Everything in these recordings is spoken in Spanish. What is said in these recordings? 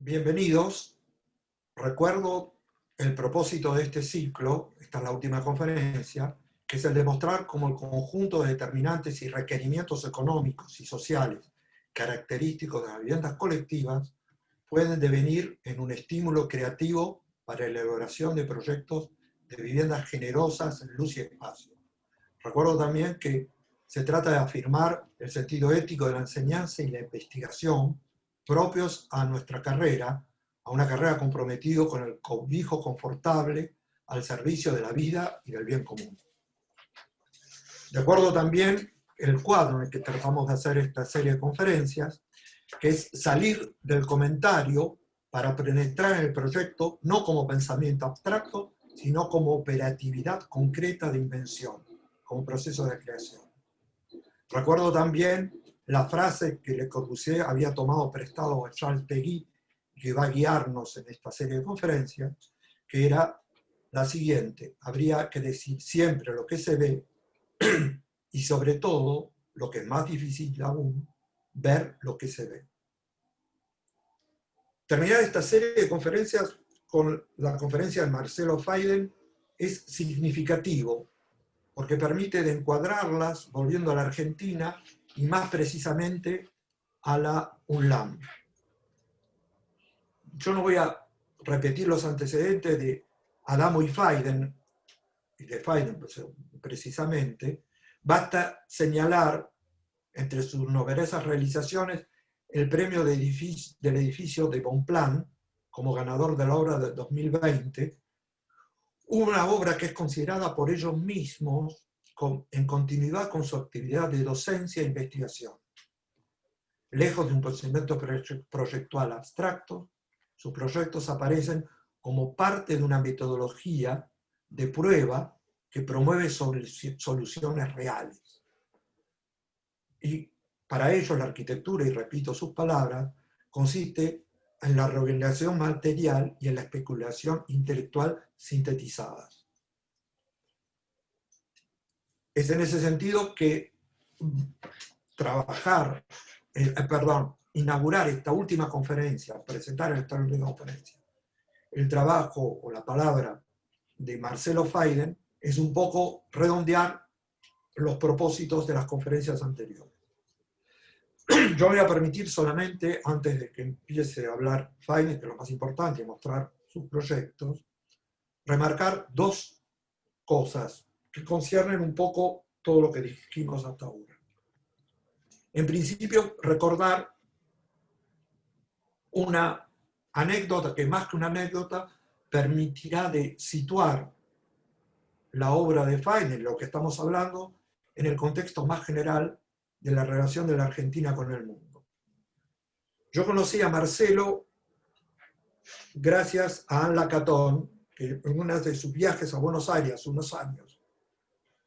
Bienvenidos. Recuerdo el propósito de este ciclo, esta es la última conferencia, que es el de mostrar cómo el conjunto de determinantes y requerimientos económicos y sociales característicos de las viviendas colectivas pueden devenir en un estímulo creativo para la elaboración de proyectos de viviendas generosas en luz y espacio. Recuerdo también que se trata de afirmar el sentido ético de la enseñanza y la investigación propios a nuestra carrera, a una carrera comprometido con el cobijo confortable al servicio de la vida y del bien común. De acuerdo también el cuadro en el que tratamos de hacer esta serie de conferencias, que es salir del comentario para penetrar en el proyecto no como pensamiento abstracto, sino como operatividad concreta de invención, como proceso de creación. Recuerdo también la frase que Le Corbusier había tomado prestado a Charles Péguy, que va a guiarnos en esta serie de conferencias, que era la siguiente: habría que decir siempre lo que se ve y sobre todo, lo que es más difícil aún, ver lo que se ve. Terminar esta serie de conferencias con la conferencia de Marcelo Faiden es significativo, porque permite de encuadrarlas volviendo a la Argentina y más precisamente a la UNLAM. Yo no voy a repetir los antecedentes de Adamo y de Faiden precisamente, basta señalar entre sus numerosas realizaciones el premio del edificio de Bonpland como ganador de la obra del 2020, una obra que es considerada por ellos mismos en continuidad con su actividad de docencia e investigación. Lejos de un procedimiento proyectual abstracto, sus proyectos aparecen como parte de una metodología de prueba que promueve soluciones reales. Y para ellos la arquitectura, y repito sus palabras, consiste en la reorganización material y en la especulación intelectual sintetizadas. Es en ese sentido que inaugurar esta última conferencia, presentar esta última conferencia, el trabajo o la palabra de Marcelo Faiden es un poco redondear los propósitos de las conferencias anteriores. Yo voy a permitir solamente, antes de que empiece a hablar Faiden, que es lo más importante, mostrar sus proyectos, remarcar dos cosas que conciernen un poco todo lo que dijimos hasta ahora. En principio, recordar una anécdota que, más que una anécdota, permitirá de situar la obra de Faiden, lo que estamos hablando, en el contexto más general de la relación de la Argentina con el mundo. Yo conocí a Marcelo gracias a Anne Lacaton, que en uno de sus viajes a Buenos Aires hace unos años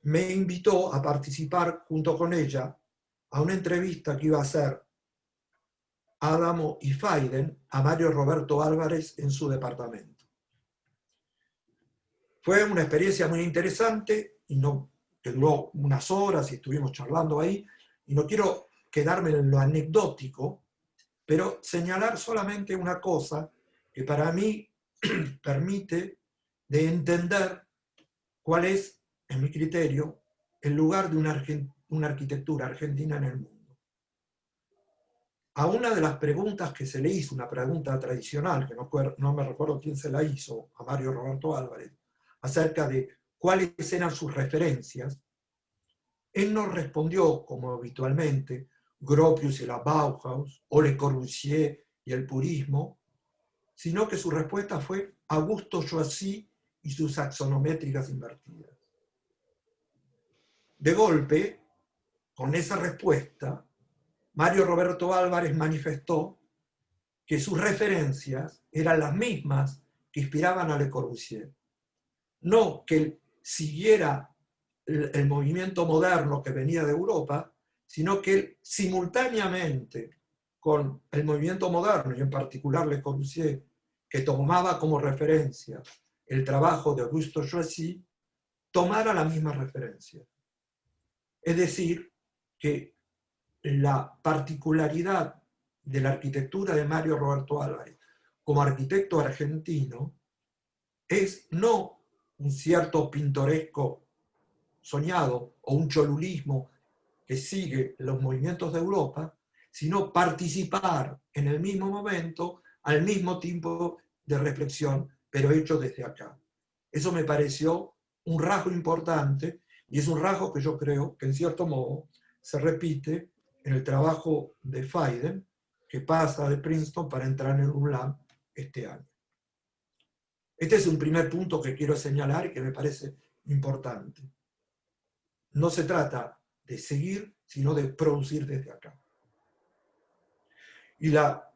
me invitó a participar junto con ella a una entrevista que iba a hacer Adamo y Faiden a Mario Roberto Álvarez en su departamento. Fue una experiencia muy interesante que duró unas horas y estuvimos charlando ahí, y no quiero quedarme en lo anecdótico, pero señalar solamente una cosa que para mí permite de entender cuál es, en mi criterio, el lugar de una arquitectura argentina en el mundo. A una de las preguntas que se le hizo, una pregunta tradicional, que no me recuerdo quién se la hizo, a Mario Roberto Álvarez, acerca de cuáles eran sus referencias, él no respondió, como habitualmente, Gropius y la Bauhaus, o Le Corbusier y el purismo, sino que su respuesta fue Augusto Choisy y sus axonométricas invertidas. De golpe, con esa respuesta, Mario Roberto Álvarez manifestó que sus referencias eran las mismas que inspiraban a Le Corbusier. No que él siguiera el movimiento moderno que venía de Europa, sino que él simultáneamente con el movimiento moderno, y en particular Le Corbusier, que tomaba como referencia el trabajo de Augusto Choisy, tomara la misma referencia. Es decir, que la particularidad de la arquitectura de Mario Roberto Álvarez, como arquitecto argentino es no un cierto pintoresco soñado o un cholulismo que sigue los movimientos de Europa, sino participar en el mismo momento, al mismo tiempo de reflexión, pero hecho desde acá. Eso me pareció un rasgo importante y es un rasgo que yo creo que en cierto modo se repite en el trabajo de Fiden, que pasa de Princeton para entrar en el UNLAM este año. Este es un primer punto que quiero señalar y que me parece importante. No se trata de seguir, sino de producir desde acá. Y la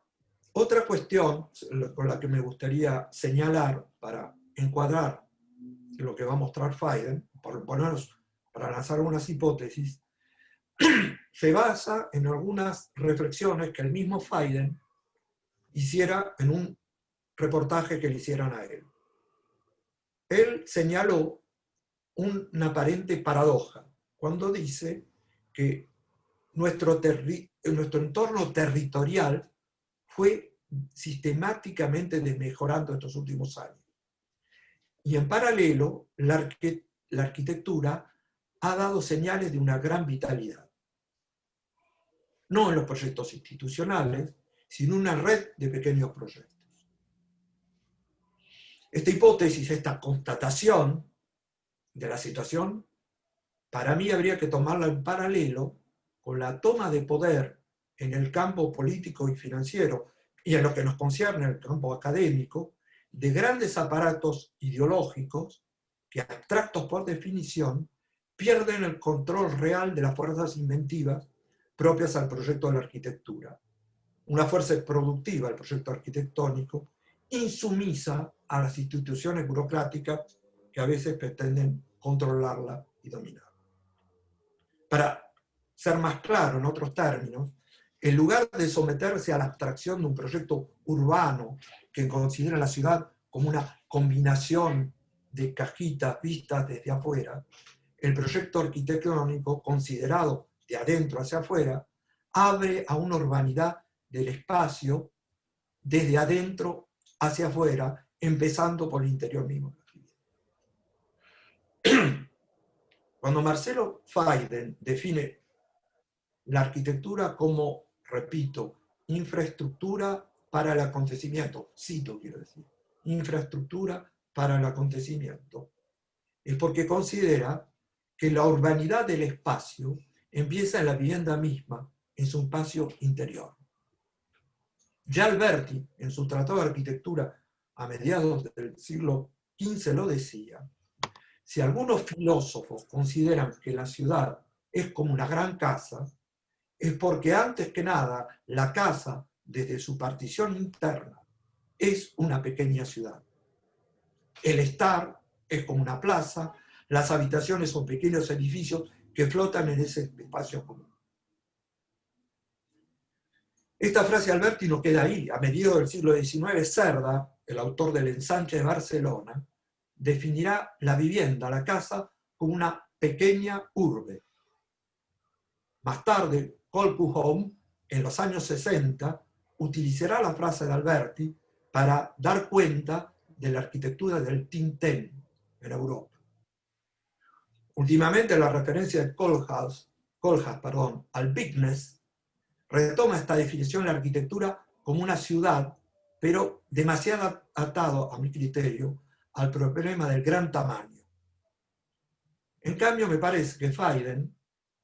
otra cuestión con la que me gustaría señalar para encuadrar lo que va a mostrar Fiden, por lo menos para lanzar algunas hipótesis, se basa en algunas reflexiones que el mismo Fiden hiciera en un reportaje que le hicieran a él. Él señaló una aparente paradoja cuando dice que nuestro entorno territorial fue sistemáticamente desmejorando estos últimos años. Y en paralelo, la arquitectura ha dado señales de una gran vitalidad. No en los proyectos institucionales, sino una red de pequeños proyectos. Esta hipótesis, esta constatación de la situación, para mí habría que tomarla en paralelo con la toma de poder en el campo político y financiero, y en lo que nos concierne el campo académico, de grandes aparatos ideológicos que, abstractos por definición, pierden el control real de las fuerzas inventivas propias al proyecto de la arquitectura. Una fuerza productiva, el proyecto arquitectónico, insumisa a las instituciones burocráticas que a veces pretenden controlarla y dominarla. Para ser más claro, en otros términos, en lugar de someterse a la abstracción de un proyecto urbano que considera la ciudad como una combinación de cajitas vistas desde afuera, el proyecto arquitectónico, considerado de adentro hacia afuera, abre a una urbanidad del espacio desde adentro hacia afuera, empezando por el interior mismo. Cuando Marcelo Fiden define la arquitectura como, repito, infraestructura para el acontecimiento, cito quiero decir, infraestructura para el acontecimiento, es porque considera que la urbanidad del espacio empieza en la vivienda misma, en su espacio interior. Ya Alberti, en su Tratado de Arquitectura a mediados del siglo XV, lo decía: si algunos filósofos consideran que la ciudad es como una gran casa, es porque antes que nada la casa, desde su partición interna, es una pequeña ciudad. El estar es como una plaza, las habitaciones son pequeños edificios que flotan en ese espacio común. Esta frase de Alberti no queda ahí. A mediados del siglo XIX, Cerda, el autor del Ensanche de Barcelona, definirá la vivienda, la casa, como una pequeña urbe. Más tarde, Colquhoun, en los años 60, utilizará la frase de Alberti para dar cuenta de la arquitectura del Tintin en Europa. Últimamente, la referencia de Kohlhaas, al bigness retoma esta definición de la arquitectura como una ciudad, pero demasiado atado, a mi criterio, al problema del gran tamaño. En cambio, me parece que Fiden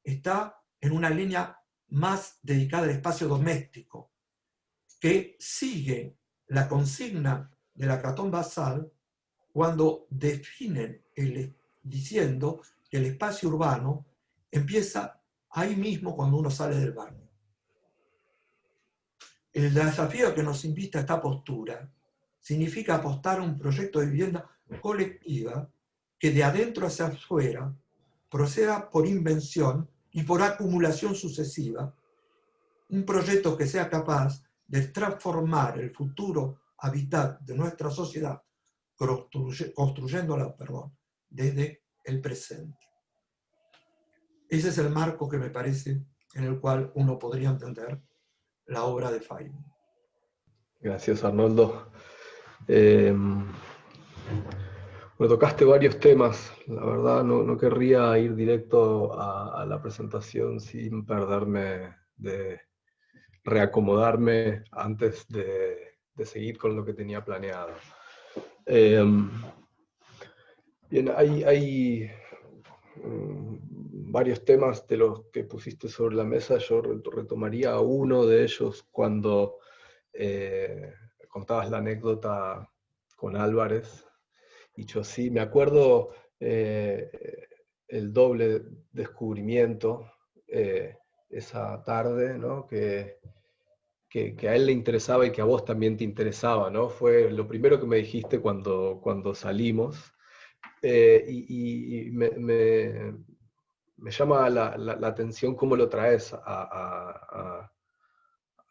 está en una línea más dedicada al espacio doméstico, que sigue la consigna de la Catón Basal cuando definen diciendo que el espacio urbano empieza ahí mismo cuando uno sale del baño. El desafío que nos invita a esta postura significa apostar a un proyecto de vivienda colectiva que de adentro hacia afuera proceda por invención y por acumulación sucesiva, un proyecto que sea capaz de transformar el futuro hábitat de nuestra sociedad, construyéndola, desde el presente. Ese es el marco que me parece en el cual uno podría entender la obra de Fiden. Gracias, Arnoldo. Bueno, tocaste varios temas. La verdad, no querría ir directo a la presentación sin perderme de reacomodarme antes de seguir con lo que tenía planeado. Bien, hay varios temas de los que pusiste sobre la mesa. Yo retomaría uno de ellos cuando contabas la anécdota con Álvarez y Chosí. Me acuerdo el doble descubrimiento esa tarde, ¿no? que a él le interesaba y que a vos también te interesaba, ¿no? Fue lo primero que me dijiste cuando salimos. Y me llama la atención cómo lo traes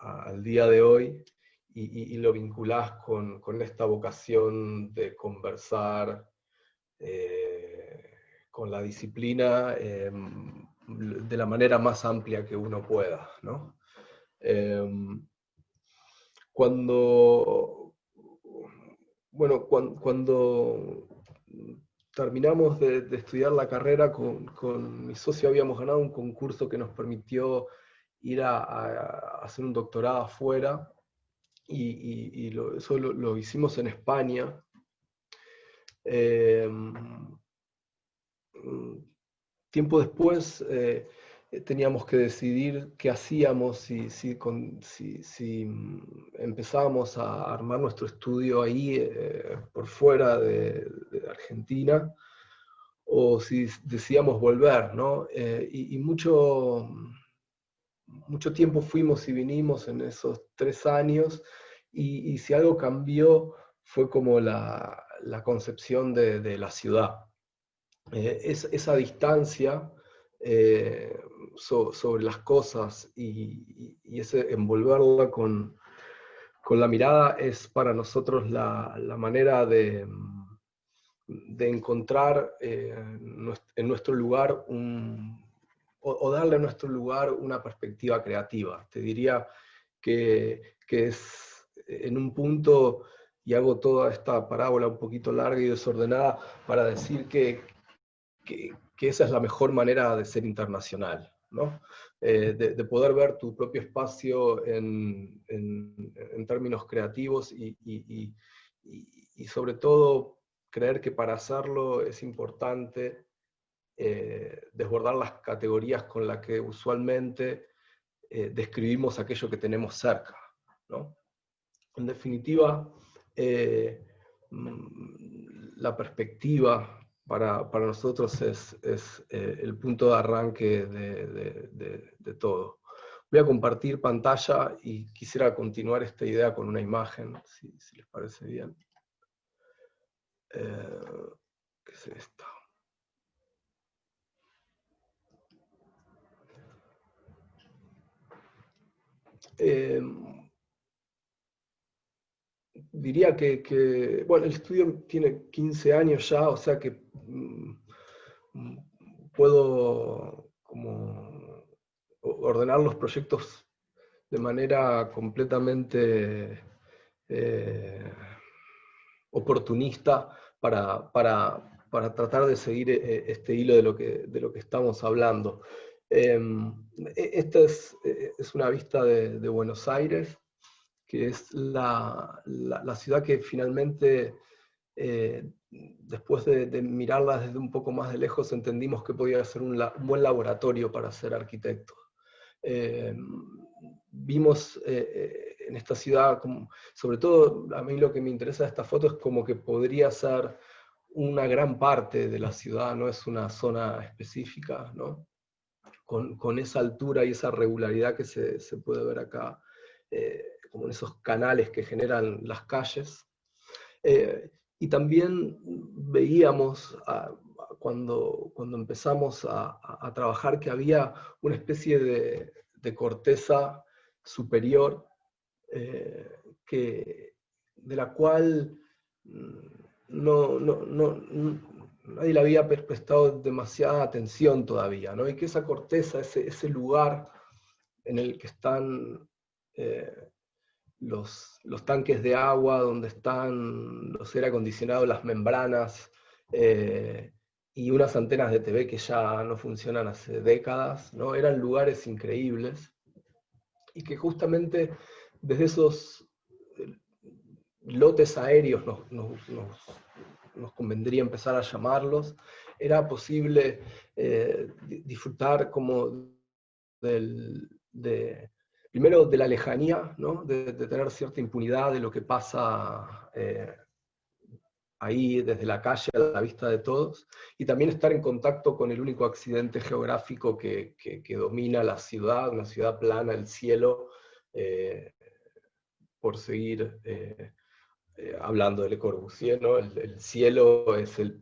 al día de hoy y lo vinculás con esta vocación de conversar con la disciplina de la manera más amplia que uno pueda, ¿no? Cuando terminamos de estudiar la carrera, con mi socio habíamos ganado un concurso que nos permitió ir a hacer un doctorado afuera, y eso lo hicimos en España. Tiempo después teníamos que decidir qué hacíamos, si empezábamos a armar nuestro estudio ahí por fuera de Argentina, o si decidíamos volver, ¿no? Y mucho tiempo fuimos y vinimos en esos 3 años, y si algo cambió fue como la concepción de la ciudad. Esa distancia sobre las cosas y ese envolverla con la mirada es para nosotros la manera de encontrar en nuestro lugar o darle a nuestro lugar una perspectiva creativa. Te diría que es en un punto, y hago toda esta parábola un poquito larga y desordenada para decir que esa es la mejor manera de ser internacional, ¿no? De poder ver tu propio espacio en términos creativos y sobre todo creer que para hacerlo es importante desbordar las categorías con las que usualmente describimos aquello que tenemos cerca, ¿no? En definitiva, la perspectiva para nosotros es el punto de arranque de todo. Voy a compartir pantalla y quisiera continuar esta idea con una imagen, si les parece bien. ¿Qué es esto? Diría que, bueno, el estudio tiene 15 años ya, o sea que puedo como ordenar los proyectos de manera completamente oportunista para tratar de seguir este hilo de lo que estamos hablando. Esta es una vista de Buenos Aires, que es la ciudad que finalmente, después de mirarla desde un poco más de lejos, entendimos que podía ser un buen laboratorio para ser arquitectos. Vimos en esta ciudad, sobre todo a mí lo que me interesa de esta foto es como que podría ser una gran parte de la ciudad, no es una zona específica, ¿no? Con esa altura y esa regularidad que se puede ver acá, como en esos canales que generan las calles. Y también veíamos cuando empezamos a trabajar que había una especie de corteza superior de la cual nadie le había prestado demasiada atención todavía, ¿no? Y que esa corteza, ese lugar en el que están los tanques de agua, donde están los aire acondicionados, las membranas, y unas antenas de TV que ya no funcionan hace décadas, ¿no? Eran lugares increíbles, y que justamente desde esos lotes aéreos nos convendría empezar a llamarlos, era posible disfrutar como primero de la lejanía, ¿no? de tener cierta impunidad de lo que pasa ahí desde la calle a la vista de todos, y también estar en contacto con el único accidente geográfico que domina la ciudad, una ciudad plana, el cielo, por seguir hablando de Le Corbusier, ¿no? El cielo es el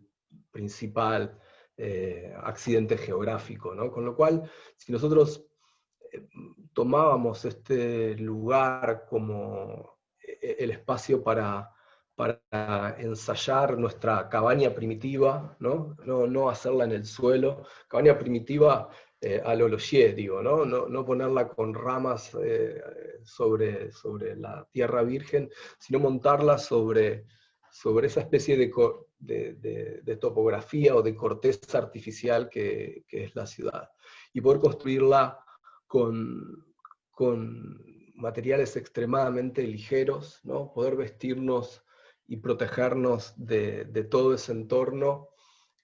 principal accidente geográfico, ¿no? Con lo cual, si nosotros tomábamos este lugar como el espacio para ensayar nuestra cabaña primitiva, no hacerla en el suelo, cabaña primitiva a lo Logier, digo, no ponerla con ramas sobre la tierra virgen, sino montarla sobre esa especie de topografía o de corteza artificial que es la ciudad, y poder construirla con materiales extremadamente ligeros, ¿no? Poder vestirnos y protegernos de todo ese entorno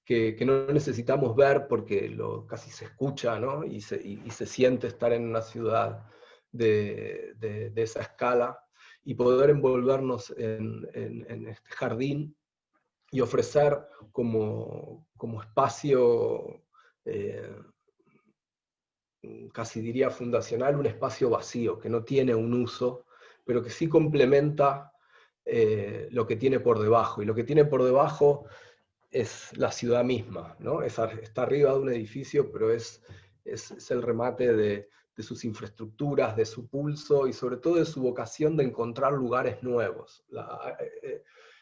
que no necesitamos ver porque casi se escucha, ¿no? y se siente estar en una ciudad de esa escala, y poder envolvernos en este jardín y ofrecer como espacio, casi diría fundacional, un espacio vacío, que no tiene un uso, pero que sí complementa lo que tiene por debajo. Y lo que tiene por debajo es la ciudad misma, ¿no? Está arriba de un edificio, pero es el remate de sus infraestructuras, de su pulso y sobre todo de su vocación de encontrar lugares nuevos.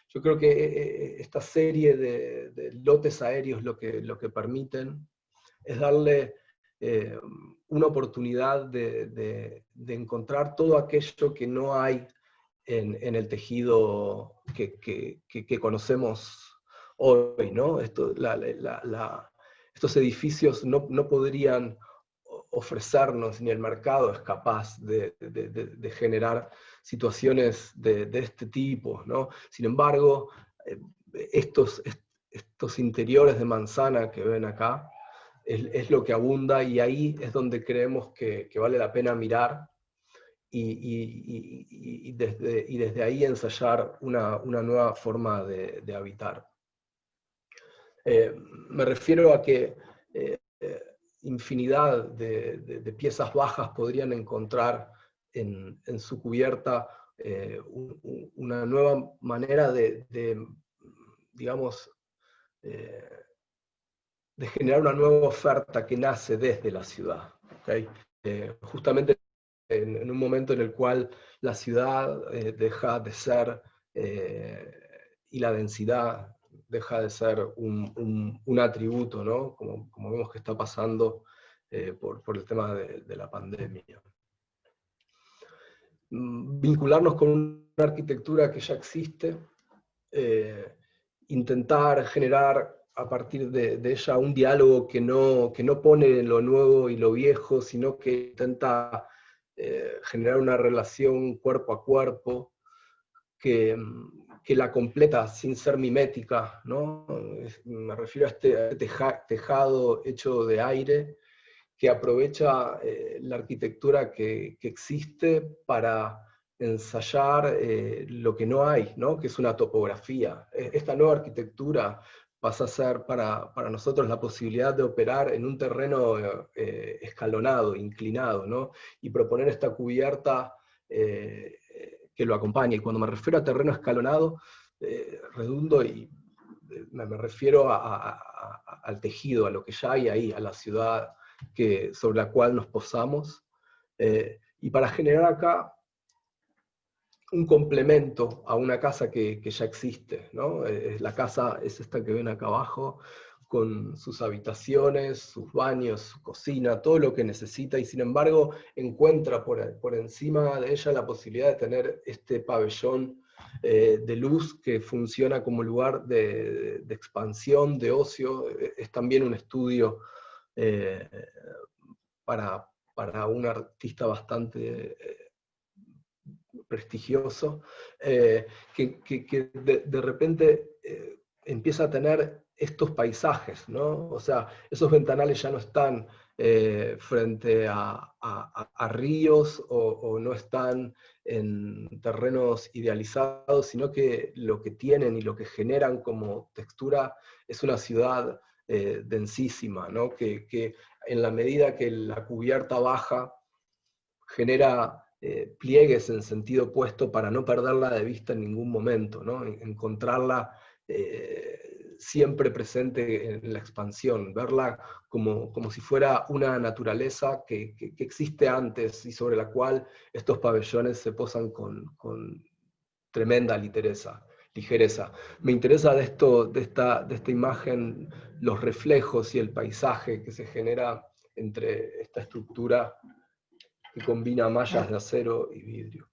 Yo creo que esta serie de lotes aéreos lo que permiten es darle una oportunidad de encontrar todo aquello que no hay en el tejido que conocemos hoy, ¿no? Estos edificios no podrían ofrecernos, ni el mercado es capaz de generar situaciones de este tipo, ¿no? Sin embargo, estos interiores de manzana que ven acá es lo que abunda, y ahí es donde creemos que vale la pena mirar, y desde ahí ensayar una nueva forma de habitar. Me refiero a que infinidad de piezas bajas podrían encontrar en su cubierta una nueva manera digamos, de generar una nueva oferta que nace desde la ciudad, ¿okay? Justamente en un momento en el cual la ciudad deja de ser, y la densidad deja de ser un atributo, ¿no? Como vemos que está pasando por el tema de la pandemia. Vincularnos con una arquitectura que ya existe, intentar generar a partir de ella un diálogo que no pone lo nuevo y lo viejo, sino que intenta generar una relación cuerpo a cuerpo que la completa sin ser mimética, ¿no? Me refiero a este tejado hecho de aire que aprovecha la arquitectura que existe para ensayar lo que no hay, ¿no? Que es una topografía. Esta nueva arquitectura pasa a ser para nosotros la posibilidad de operar en un terreno escalonado, inclinado, ¿no? Y proponer esta cubierta que lo acompañe. Y cuando me refiero a terreno escalonado, redundo y me refiero al tejido, a lo que ya hay ahí, a la ciudad sobre la cual nos posamos, y para generar acá un complemento a una casa que ya existe, ¿no? La casa es esta que ven acá abajo, con sus habitaciones, sus baños, su cocina, todo lo que necesita, y sin embargo encuentra por encima de ella la posibilidad de tener este pabellón de luz que funciona como lugar de expansión, de ocio. Es también un estudio eh, para un artista bastante prestigioso, que de repente empieza a tener estos paisajes, ¿no? O sea, esos ventanales ya no están frente a ríos o no están en terrenos idealizados, sino que lo que tienen y lo que generan como textura es una ciudad densísima, ¿no? Que en la medida que la cubierta baja, genera pliegues en sentido opuesto para no perderla de vista en ningún momento, ¿no? Encontrarla siempre presente en la expansión, verla como si fuera una naturaleza que existe antes y sobre la cual estos pabellones se posan con tremenda ligereza. Me interesa de esta imagen los reflejos y el paisaje que se genera entre esta estructura que combina mallas de acero y vidrio.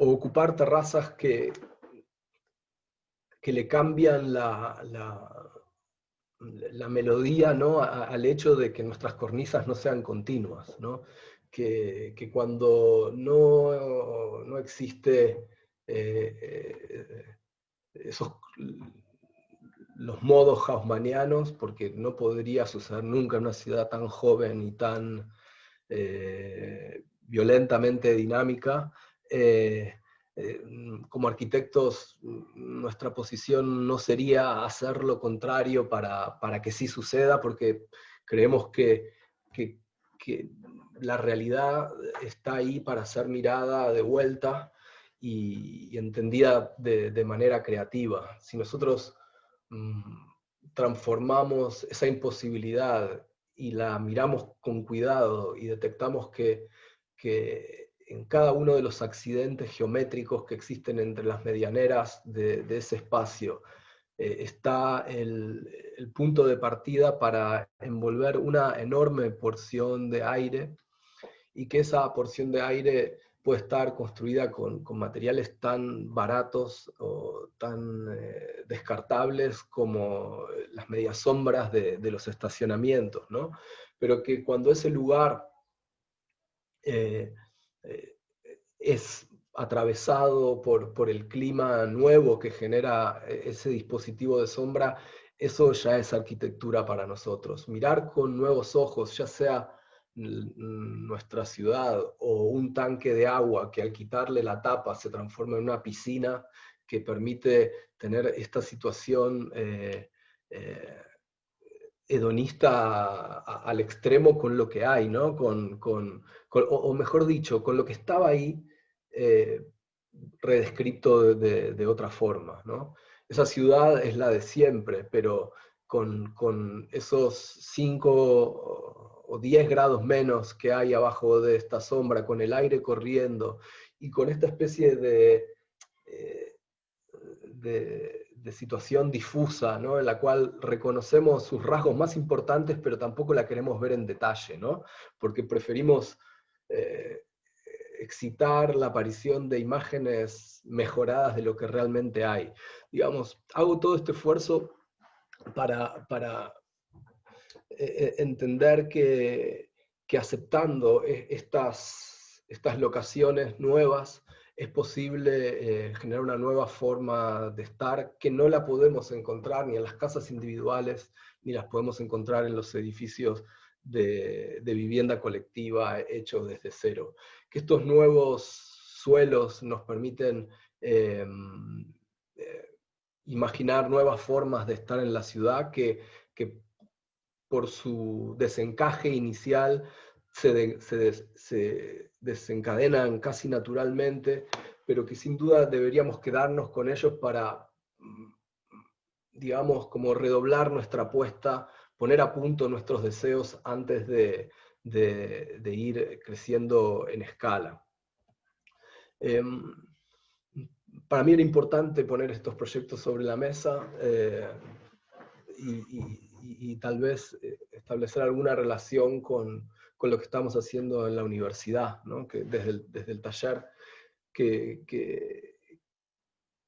O ocupar terrazas que le cambian la melodía, ¿no? Al hecho de que nuestras cornisas no sean continuas, ¿no? Que cuando no existe esos los modos haussmannianos, porque no podría suceder nunca en una ciudad tan joven y tan violentamente dinámica. Como arquitectos, nuestra posición no sería hacer lo contrario para que sí suceda, porque creemos que la realidad está ahí para ser mirada de vuelta y entendida de manera creativa. Si nosotros transformamos esa imposibilidad y la miramos con cuidado y detectamos que en cada uno de los accidentes geométricos que existen entre las medianeras de ese espacio está el punto de partida para envolver una enorme porción de aire, y que esa porción de aire puede estar construida con materiales tan baratos o tan descartables como las medias sombras de los estacionamientos, ¿no? Pero que cuando ese lugar eh, es atravesado por el clima nuevo que genera ese dispositivo de sombra, eso ya es arquitectura para nosotros. Mirar con nuevos ojos, ya sea nuestra ciudad o un tanque de agua que al quitarle la tapa se transforma en una piscina que permite tener esta situación hedonista al extremo con lo que hay, ¿no? O mejor dicho, con lo que estaba ahí, eh, redescrito de otra forma, ¿no? Esa ciudad es la de siempre, pero con esos 5 o 10 grados menos que hay abajo de esta sombra, con el aire corriendo, y con esta especie eh, de situación difusa, ¿no? En la cual reconocemos sus rasgos más importantes, pero tampoco la queremos ver en detalle, ¿no? Porque preferimos excitar la aparición de imágenes mejoradas de lo que realmente hay. Digamos, hago todo este esfuerzo para entender que aceptando estas locaciones nuevas, es posible generar una nueva forma de estar que no la podemos encontrar ni en las casas individuales, ni las podemos encontrar en los edificios de vivienda colectiva hechos desde cero. Que estos nuevos suelos nos permiten eh, imaginar nuevas formas de estar en la ciudad que por su desencaje inicial se desencadenan casi naturalmente, pero que sin duda deberíamos quedarnos con ellos para, digamos, como redoblar nuestra apuesta, poner a punto nuestros deseos antes de de ir creciendo en escala. Para mí era importante poner estos proyectos sobre la mesa y tal vez establecer alguna relación con lo que estamos haciendo en la universidad, ¿no? Que desde el taller que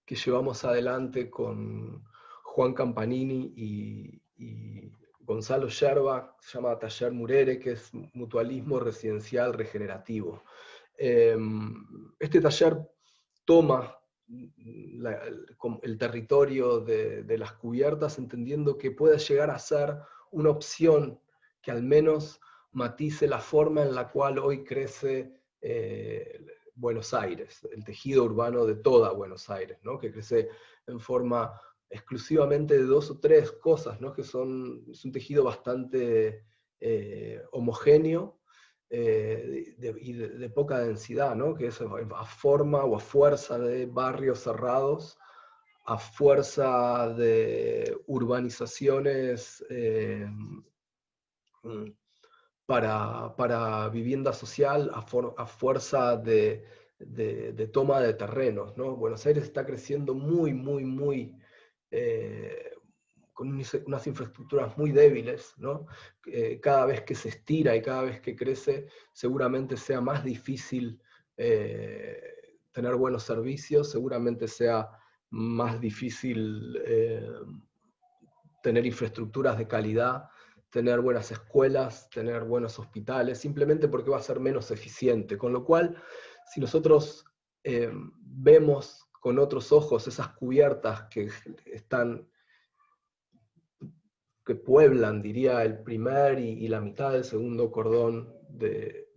llevamos adelante con Juan Campanini y Gonzalo Yerba, se llama Taller Murere, que es mutualismo residencial regenerativo. Este taller toma el territorio de las cubiertas, entendiendo que puede llegar a ser una opción que al menos matice la forma en la cual hoy crece Buenos Aires, el tejido urbano de toda Buenos Aires, ¿no? Que crece en forma exclusivamente de 2 o 3 cosas, ¿no? Que es un tejido bastante homogéneo, y de poca densidad, ¿no? Que es a forma o a fuerza de barrios cerrados, a fuerza de urbanizaciones para vivienda social, a fuerza de toma de terrenos, ¿no? Buenos Aires está creciendo muy, muy, muy con unas infraestructuras muy débiles, ¿no? Cada vez que se estira y cada vez que crece, seguramente sea más difícil tener buenos servicios, seguramente sea más difícil tener infraestructuras de calidad, tener buenas escuelas, tener buenos hospitales, simplemente porque va a ser menos eficiente. Con lo cual, si nosotros vemos con otros ojos esas cubiertas que pueblan, diría, el primer y la mitad del segundo cordón de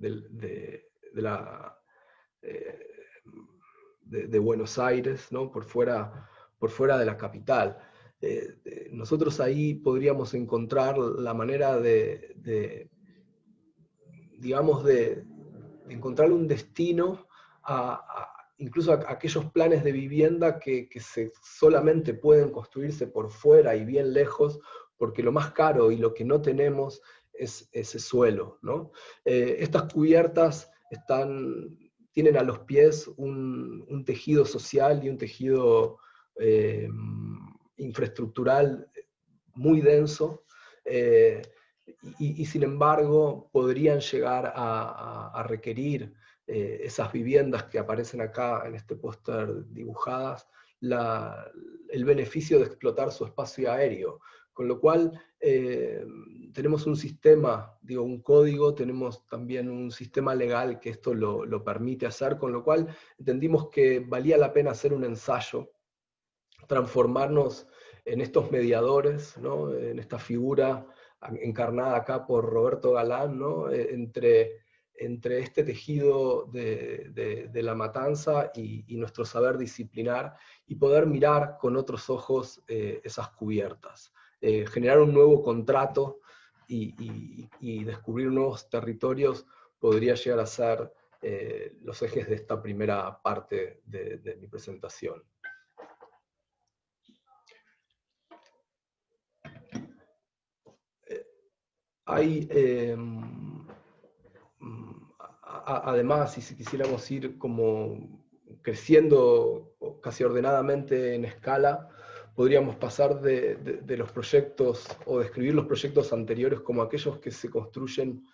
Buenos Aires, ¿no? por fuera de la capital. Nosotros ahí podríamos encontrar la manera digamos, de encontrar un destino incluso a aquellos planes de vivienda que solamente pueden construirse por fuera y bien lejos, porque lo más caro y lo que no tenemos es ese suelo, ¿no? Estas cubiertas tienen a los pies un tejido social y un tejido infraestructural muy denso, y sin embargo podrían llegar a requerir esas viviendas que aparecen acá en este póster dibujadas, el beneficio de explotar su espacio aéreo. Con lo cual tenemos un sistema, digo, un código, tenemos también un sistema legal que esto lo permite hacer, con lo cual entendimos que valía la pena hacer un ensayo, transformarnos en estos mediadores, ¿no? En esta figura encarnada acá por Roberto Galán, ¿no? entre este tejido de la matanza y nuestro saber disciplinar, y poder mirar con otros ojos esas cubiertas. Generar un nuevo contrato y descubrir nuevos territorios podría llegar a ser los ejes de esta primera parte de mi presentación. Hay, además, y si quisiéramos ir como creciendo casi ordenadamente en escala, podríamos pasar de los proyectos, o describir los proyectos anteriores como aquellos que se construyen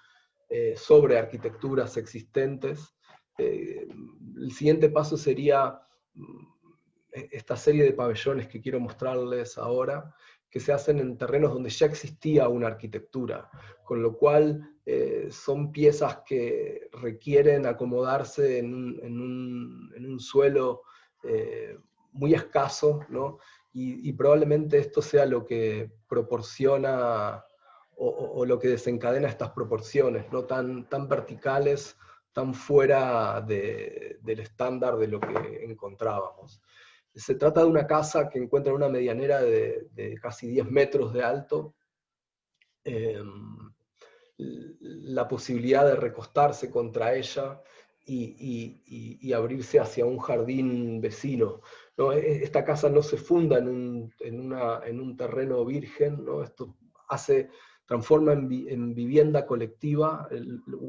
sobre arquitecturas existentes. El siguiente paso sería esta serie de pabellones que quiero mostrarles ahora, que se hacen en terrenos donde ya existía una arquitectura, con lo cual son piezas que requieren acomodarse en un suelo muy escaso, ¿no? Y probablemente esto sea lo que proporciona o lo que desencadena estas proporciones, ¿no? tan verticales, tan fuera del estándar de lo que encontrábamos. Se trata de una casa que encuentra una medianera de casi 10 metros de alto, la posibilidad de recostarse contra ella y abrirse hacia un jardín vecino, ¿no? Esta casa no se funda en un terreno virgen, ¿no? Esto transforma en vivienda colectiva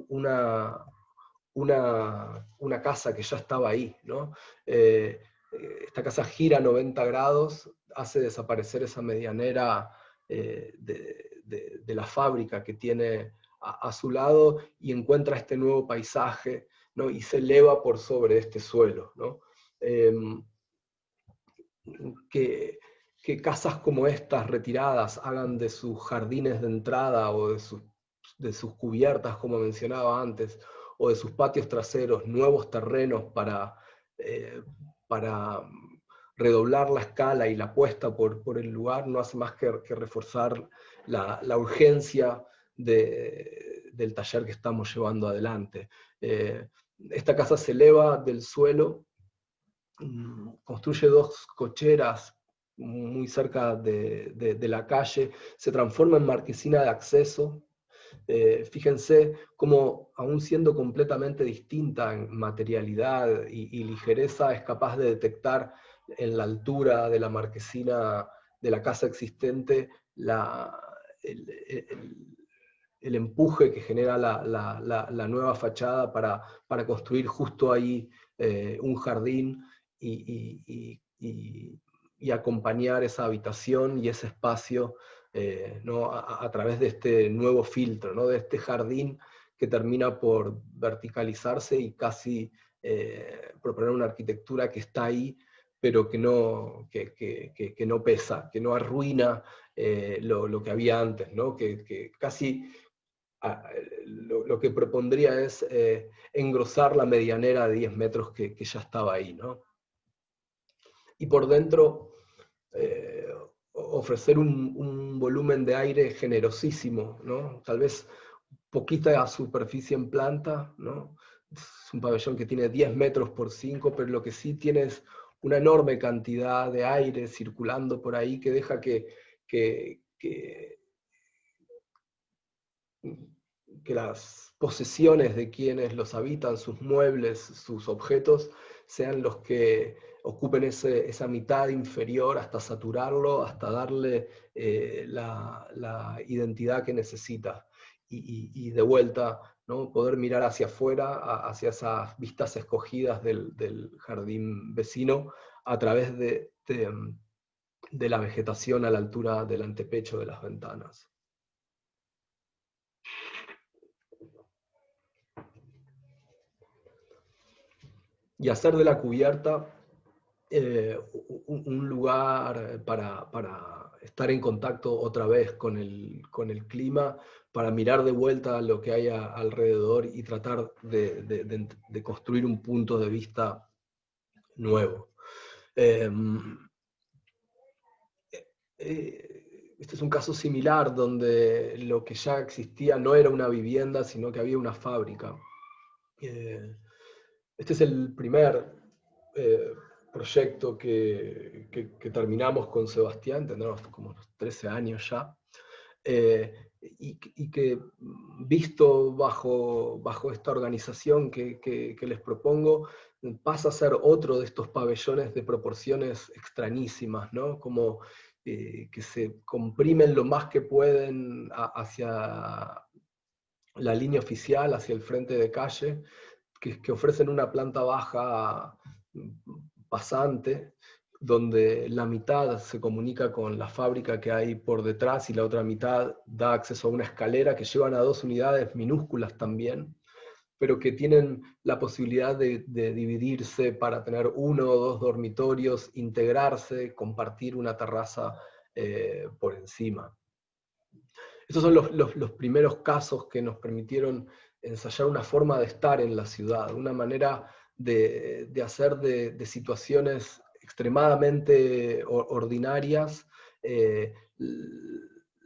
una casa que ya estaba ahí, ¿no? Esta casa gira 90 grados, hace desaparecer esa medianera de la fábrica que tiene a su lado y encuentra este nuevo paisaje, ¿no? Y se eleva por sobre este suelo, ¿no? Que casas como estas retiradas hagan de sus jardines de entrada o de sus cubiertas, como mencionaba antes, o de sus patios traseros, nuevos terrenos para redoblar la escala y la apuesta por el lugar, no hace más que reforzar la urgencia del taller que estamos llevando adelante. Esta casa se eleva del suelo, construye 2 cocheras muy cerca de la calle, se transforma en marquesina de acceso. Fíjense cómo, aún siendo completamente distinta en materialidad y ligereza, es capaz de detectar en la altura de la marquesina de la casa existente el empuje que genera la nueva fachada para construir justo ahí un jardín y acompañar esa habitación y ese espacio, ¿no? a través de este nuevo filtro, ¿no? De este jardín que termina por verticalizarse y casi proponer una arquitectura que está ahí, pero que no pesa, que no arruina lo que había antes, ¿no? Que casi lo que propondría es engrosar la medianera de 10 metros que ya estaba ahí, ¿no? Y por dentro ofrecer un volumen de aire generosísimo, ¿no? Tal vez poquita superficie en planta, ¿no? Es un pabellón que tiene 10 metros por 5, pero lo que sí tiene es una enorme cantidad de aire circulando por ahí que deja que las posesiones de quienes los habitan, sus muebles, sus objetos, sean los que ocupen esa mitad inferior hasta saturarlo, hasta darle la identidad que necesita. Y de vuelta, ¿no? Poder mirar hacia afuera, hacia esas vistas escogidas del jardín vecino, a través de la vegetación a la altura del antepecho de las ventanas. Y hacer de la cubierta un lugar para estar en contacto otra vez con el clima, para mirar de vuelta lo que hay alrededor y tratar de construir un punto de vista nuevo. Este es un caso similar donde lo que ya existía no era una vivienda, sino que había una fábrica. Este es el primer proyecto que terminamos con Sebastián, tendremos como unos 13 años ya, y que visto bajo esta organización que les propongo, pasa a ser otro de estos pabellones de proporciones extrañísimas, ¿no? Como que se comprimen lo más que pueden hacia la línea oficial, hacia el frente de calle, que ofrecen una planta baja pasante, donde la mitad se comunica con la fábrica que hay por detrás y la otra mitad da acceso a una escalera que llevan a 2 unidades minúsculas también, pero que tienen la posibilidad de dividirse para tener 1 o 2 dormitorios, integrarse, compartir una terraza por encima. Estos son los primeros casos que nos permitieron ensayar una forma de estar en la ciudad, una manera de hacer de situaciones extremadamente ordinarias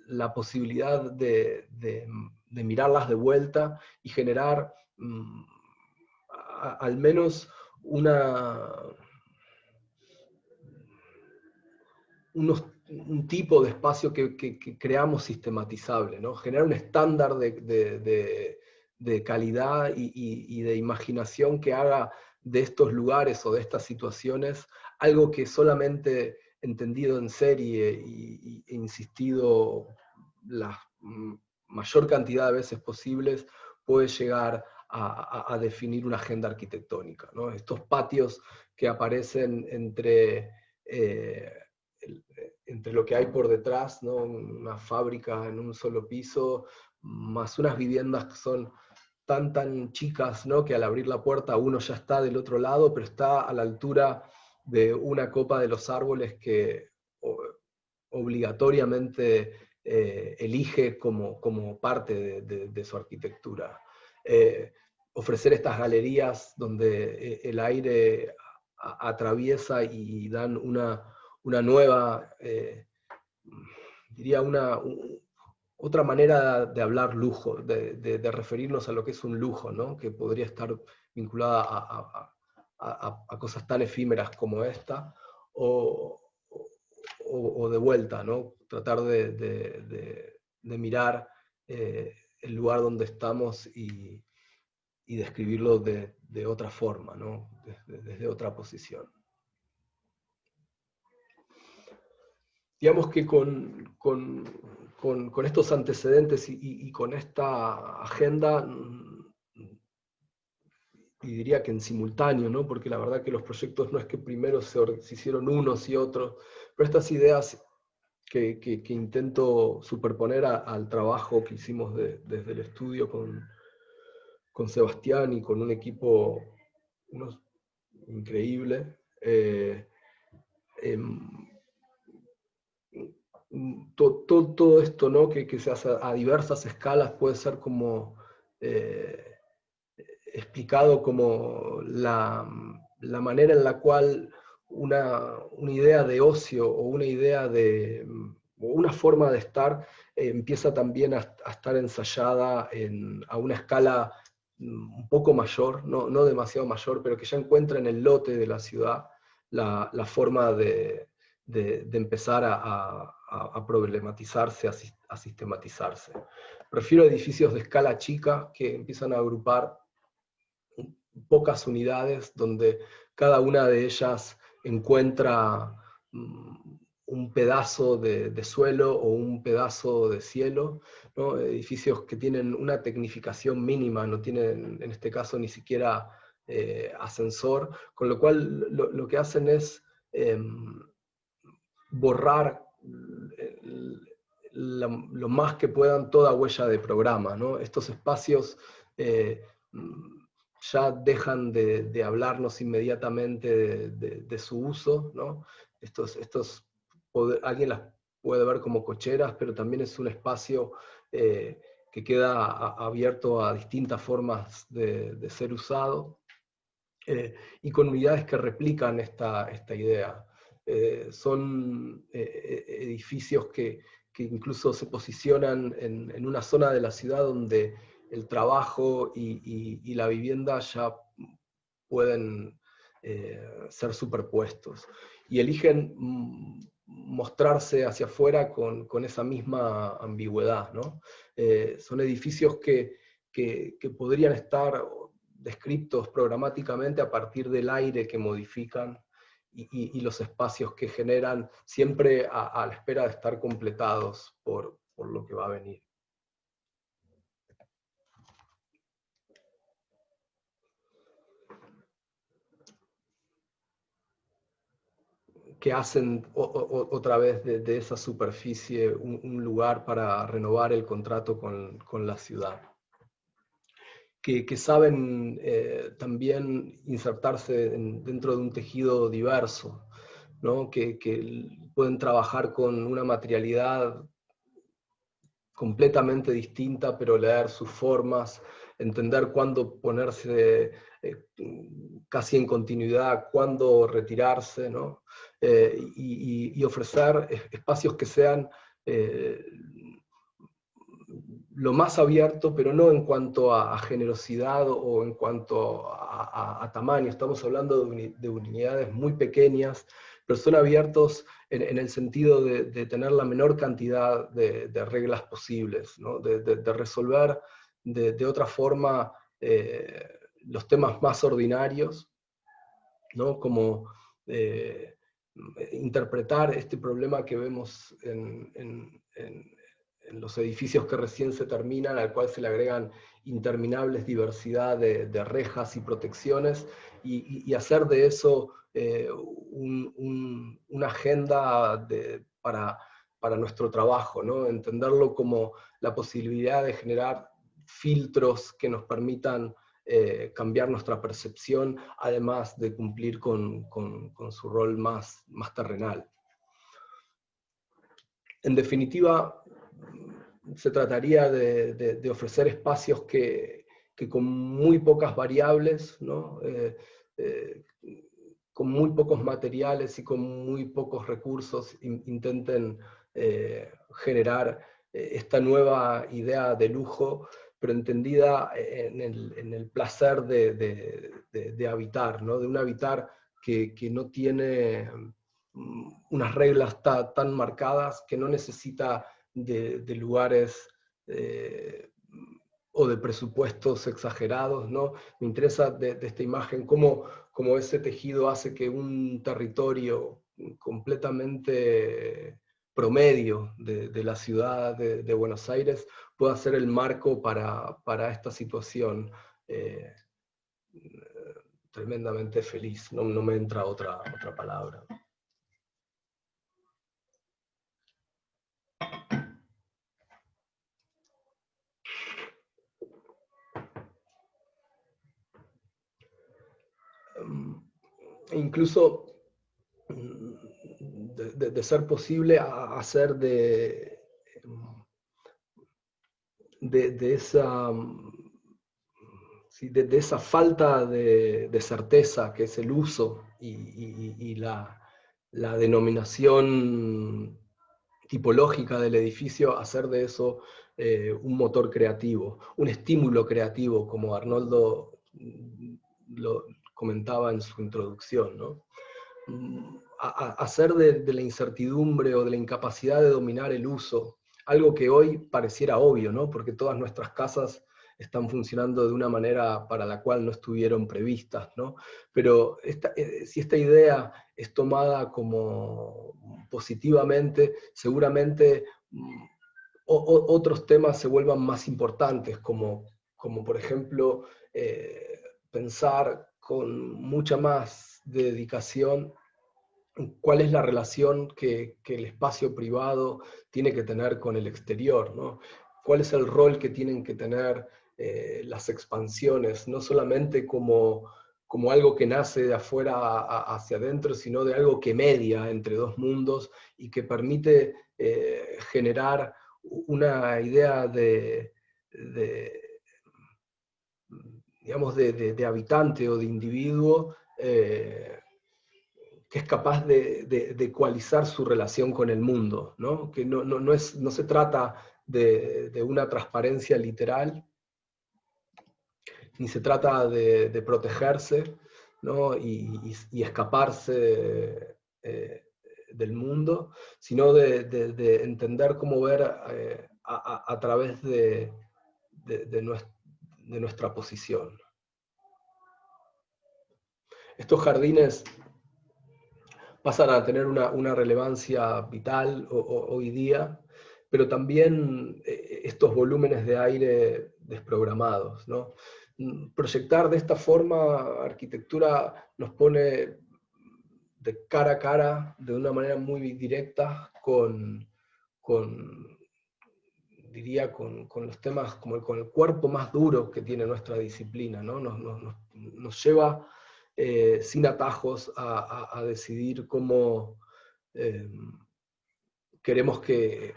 la posibilidad de mirarlas de vuelta y generar al menos un tipo de espacio que creamos sistematizable, ¿no? Generar un estándar de calidad y de imaginación que haga de estos lugares o de estas situaciones algo que solamente entendido en serie e insistido las mayor cantidad de veces posibles puede llegar a definir una agenda arquitectónica, ¿no? Estos patios que aparecen entre lo que hay por detrás, ¿no? Una fábrica en un solo piso, más unas viviendas que son tan chicas, ¿no? Que al abrir la puerta uno ya está del otro lado, pero está a la altura de una copa de los árboles que obligatoriamente elige como parte de su arquitectura. Ofrecer estas galerías donde el aire atraviesa y dan una nueva, diría otra manera de hablar lujo, de referirnos a lo que es un lujo, ¿no? Que podría estar vinculada a cosas tan efímeras como esta, o de vuelta, ¿no? Tratar de mirar el lugar donde estamos y describirlo de otra forma, ¿no? Desde otra posición. Digamos que con estos antecedentes y con esta agenda, y diría que en simultáneo, ¿no? Porque la verdad que los proyectos no es que primero se hicieron unos y otros, pero estas ideas que intento superponer al trabajo que hicimos desde el estudio con Sebastián y con un equipo increíble. Todo esto, ¿no? que se hace a diversas escalas puede ser como explicado como la manera en la cual una idea de ocio o una idea o una forma de estar empieza también a estar ensayada a una escala un poco mayor, no demasiado mayor, pero que ya encuentra en el lote de la ciudad la forma de empezar a problematizarse, a sistematizarse. Prefiero edificios de escala chica que empiezan a agrupar pocas unidades donde cada una de ellas encuentra un pedazo de suelo o un pedazo de cielo, ¿no? Edificios que tienen una tecnificación mínima, no tienen en este caso ni siquiera ascensor, con lo cual lo que hacen es borrar lo más que puedan toda huella de programa, ¿no? Estos espacios ya dejan de hablarnos inmediatamente de su uso, ¿no? Alguien las puede ver como cocheras, pero también es un espacio que queda abierto a distintas formas de ser usado, y con unidades que replican esta idea. Son edificios que incluso se posicionan en una zona de la ciudad donde el trabajo y la vivienda ya pueden ser superpuestos. Y eligen mostrarse hacia afuera con esa misma ambigüedad, ¿no? Son edificios que podrían estar descritos programáticamente a partir del aire que modifican y los espacios que generan, siempre a la espera de estar completados por lo que va a venir. Que hacen otra vez de esa superficie un lugar para renovar el contrato con la ciudad. Que saben también insertarse dentro de un tejido diverso, ¿no? Que pueden trabajar con una materialidad completamente distinta, pero leer sus formas, entender cuándo ponerse casi en continuidad, cuándo retirarse, ¿no? Y ofrecer espacios que sean lo más abierto, pero no en cuanto a generosidad o en cuanto a tamaño. Estamos hablando de unidades muy pequeñas, pero son abiertos en el sentido de tener la menor cantidad de reglas posibles, ¿no? De resolver de otra forma los temas más ordinarios, ¿no? Como interpretar este problema que vemos en en los edificios que recién se terminan, al cual se le agregan interminables diversidad de rejas y protecciones, y hacer de eso una agenda para nuestro trabajo, ¿no? Entenderlo como la posibilidad de generar filtros que nos permitan cambiar nuestra percepción, además de cumplir con su rol más terrenal. En definitiva, se trataría de ofrecer espacios que con muy pocas variables, ¿no? Con muy pocos materiales y con muy pocos recursos intenten generar esta nueva idea de lujo, pero entendida en el placer de habitar, ¿no? De un habitar que no tiene unas reglas tan marcadas, que no necesita de lugares o de presupuestos exagerados, ¿no? Me interesa de esta imagen cómo ese tejido hace que un territorio completamente promedio de la ciudad de Buenos Aires pueda ser el marco para esta situación tremendamente feliz. No me entra otra palabra. Incluso de ser posible hacer de esa, ¿sí? de esa falta de certeza que es el uso y la denominación tipológica del edificio, hacer de eso un motor creativo, un estímulo creativo, como Arnoldo lo comentaba en su introducción, ¿no? Hacer de la incertidumbre o de la incapacidad de dominar el uso algo que hoy pareciera obvio, ¿no? Porque todas nuestras casas están funcionando de una manera para la cual no estuvieron previstas, ¿no? Pero si esta idea es tomada como positivamente, seguramente otros temas se vuelvan más importantes, como por ejemplo pensar con mucha más dedicación cuál es la relación que el espacio privado tiene que tener con el exterior, ¿no? Cuál es el rol que tienen que tener las expansiones, no solamente como algo que nace de afuera hacia adentro, sino de algo que media entre dos mundos y que permite generar una idea digamos, de habitante o de individuo que es capaz de ecualizar su relación con el mundo, ¿no? Que no se trata de una transparencia literal, ni se trata de protegerse, ¿no? y escaparse del mundo, sino de entender cómo ver a través de nuestra posición. Estos jardines pasan a tener una relevancia vital hoy día, pero también estos volúmenes de aire desprogramados, ¿no? Proyectar de esta forma arquitectura nos pone de cara a cara, de una manera muy directa, diría, con los temas, como con el cuerpo más duro que tiene nuestra disciplina, ¿no? Nos lleva sin atajos a decidir cómo queremos que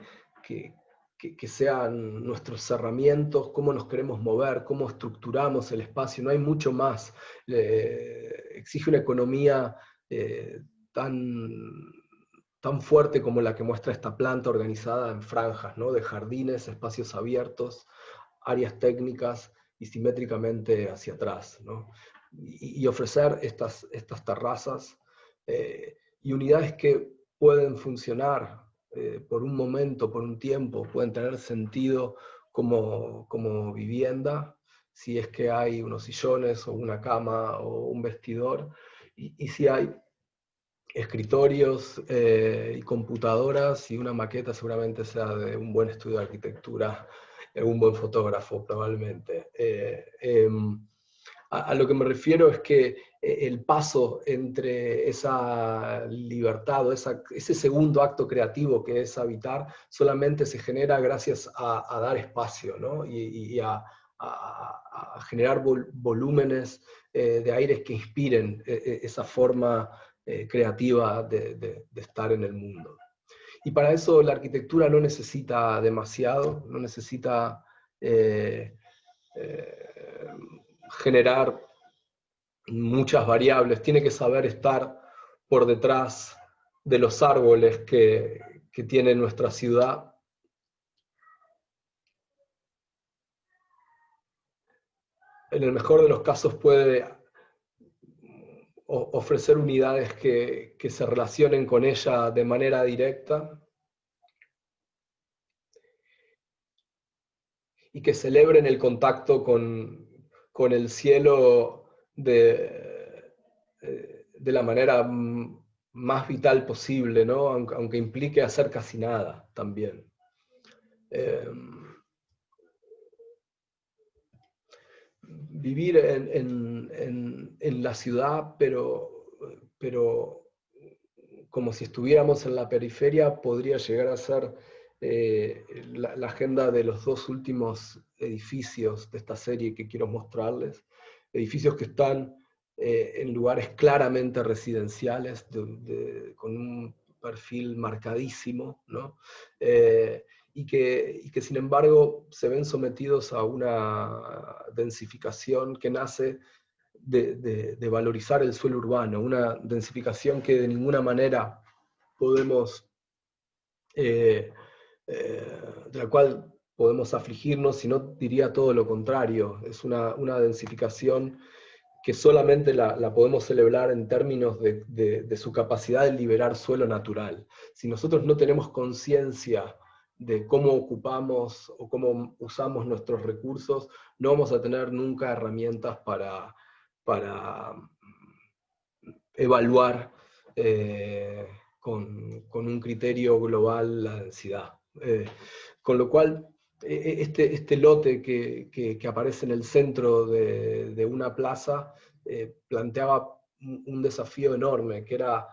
sean nuestros cerramientos, cómo nos queremos mover, cómo estructuramos el espacio. No hay mucho más. Exige una economía tan fuerte como la que muestra esta planta organizada en franjas, ¿no? De jardines, espacios abiertos, áreas técnicas y simétricamente hacia atrás, ¿no? Y ofrecer estas terrazas y unidades que pueden funcionar por un momento, por un tiempo, pueden tener sentido como vivienda, si es que hay unos sillones o una cama o un vestidor, y si hay escritorios y computadoras, y una maqueta seguramente sea de un buen estudio de arquitectura, un buen fotógrafo probablemente. A lo que me refiero es que el paso entre esa libertad o ese segundo acto creativo que es habitar solamente se genera gracias a dar espacio, ¿no? Y a generar volúmenes de aires que inspiren esa forma creativa de estar en el mundo. Y para eso la arquitectura no necesita demasiado, no necesita eh, generar muchas variables, tiene que saber estar por detrás de los árboles que tiene nuestra ciudad. En el mejor de los casos puede ofrecer unidades que se relacionen con ella de manera directa y que celebren el contacto con el cielo de la manera más vital posible, ¿no? Aunque implique hacer casi nada también. Vivir en la ciudad, pero como si estuviéramos en la periferia, podría llegar a ser la agenda de los dos últimos edificios de esta serie que quiero mostrarles. Edificios que están en lugares claramente residenciales, con un perfil marcadísimo, ¿no? Y que sin embargo se ven sometidos a una densificación que nace de valorizar el suelo urbano, una densificación que de ninguna manera podemos, de la cual podemos afligirnos, sino diría todo lo contrario. Es una densificación que solamente la podemos celebrar en términos de su capacidad de liberar suelo natural. Si nosotros no tenemos conciencia de cómo ocupamos o cómo usamos nuestros recursos, no vamos a tener nunca herramientas para evaluar con un criterio global la densidad. Con lo cual, este lote que aparece en el centro de una plaza planteaba un desafío enorme, que era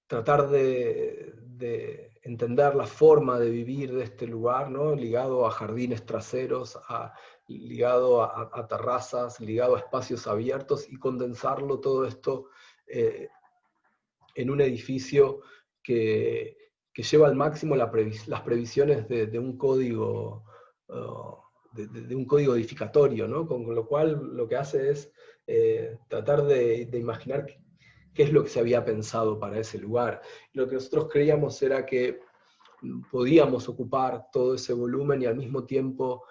tratar de entender la forma de vivir de este lugar, ¿no? Ligado a jardines traseros, ligado a terrazas, ligado a espacios abiertos, y condensarlo todo esto en un edificio que lleva al máximo las previsiones de un código, de un código edificatorio, ¿no? Con lo cual lo que hace es tratar de imaginar qué es lo que se había pensado para ese lugar. Lo que nosotros creíamos era que podíamos ocupar todo ese volumen y al mismo tiempo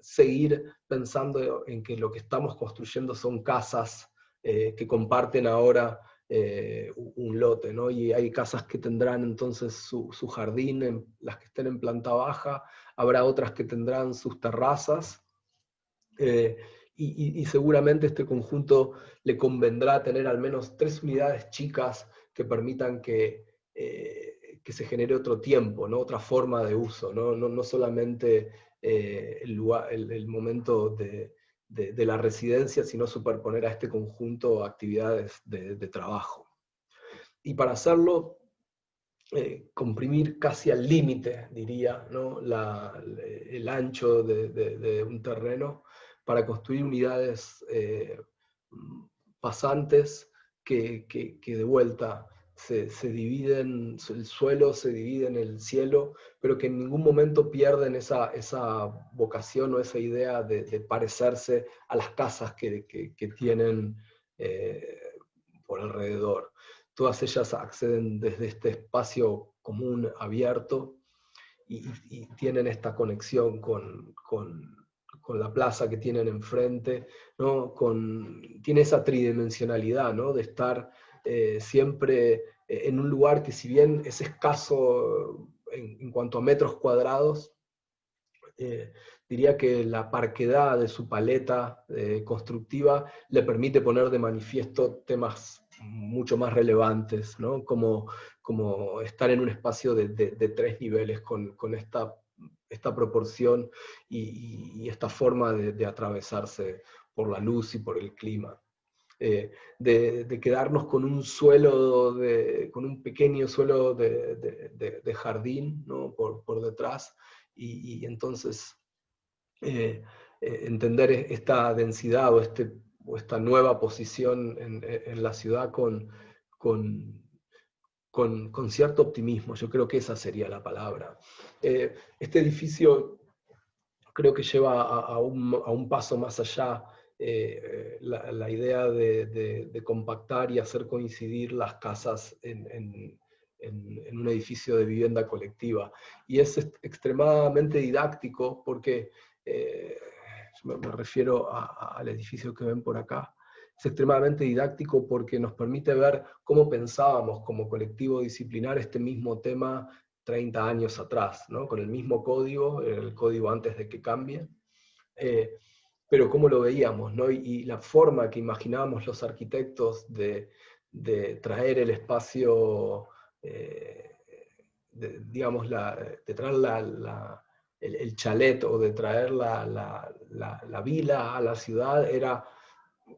seguir pensando en que lo que estamos construyendo son casas que comparten ahora un lote, ¿no? Y hay casas que tendrán entonces su jardín, las que estén en planta baja, habrá otras que tendrán sus terrazas, y seguramente este conjunto le convendrá tener al menos 3 unidades chicas que permitan que se genere otro tiempo, ¿no? Otra forma de uso, no solamente el momento de la residencia, sino superponer a este conjunto actividades de trabajo. Y para hacerlo, comprimir casi al límite, diría, ¿no? El ancho de un terreno para construir unidades pasantes que de vuelta se dividen, el suelo se divide en el cielo, pero que en ningún momento pierden esa vocación o esa idea de parecerse a las casas que tienen por alrededor. Todas ellas acceden desde este espacio común, abierto, y tienen esta conexión con la plaza que tienen enfrente, ¿no? Tiene esa tridimensionalidad, ¿no? De estar siempre en un lugar que, si bien es escaso en cuanto a metros cuadrados, diría que la parquedad de su paleta constructiva le permite poner de manifiesto temas mucho más relevantes, ¿no? Como estar en un espacio de 3 niveles con esta proporción y esta forma de atravesarse por la luz y por el clima. De quedarnos con un suelo, con un pequeño suelo de jardín, ¿no? por detrás, y entonces entender esta densidad o esta nueva posición en la ciudad con, con cierto optimismo. Yo creo que esa sería la palabra. Este edificio creo que lleva a un paso más allá la idea de compactar y hacer coincidir las casas en un edificio de vivienda colectiva. Y es extremadamente didáctico porque, me refiero al edificio que ven por acá, es extremadamente didáctico porque nos permite ver cómo pensábamos como colectivo disciplinar este mismo tema 30 años atrás, ¿no? Con el mismo código, el código antes de que cambie, pero cómo lo veíamos, ¿no? Y la forma que imaginábamos los arquitectos de traer el espacio, digamos, de traer el chalet o de traer la vila a la ciudad, era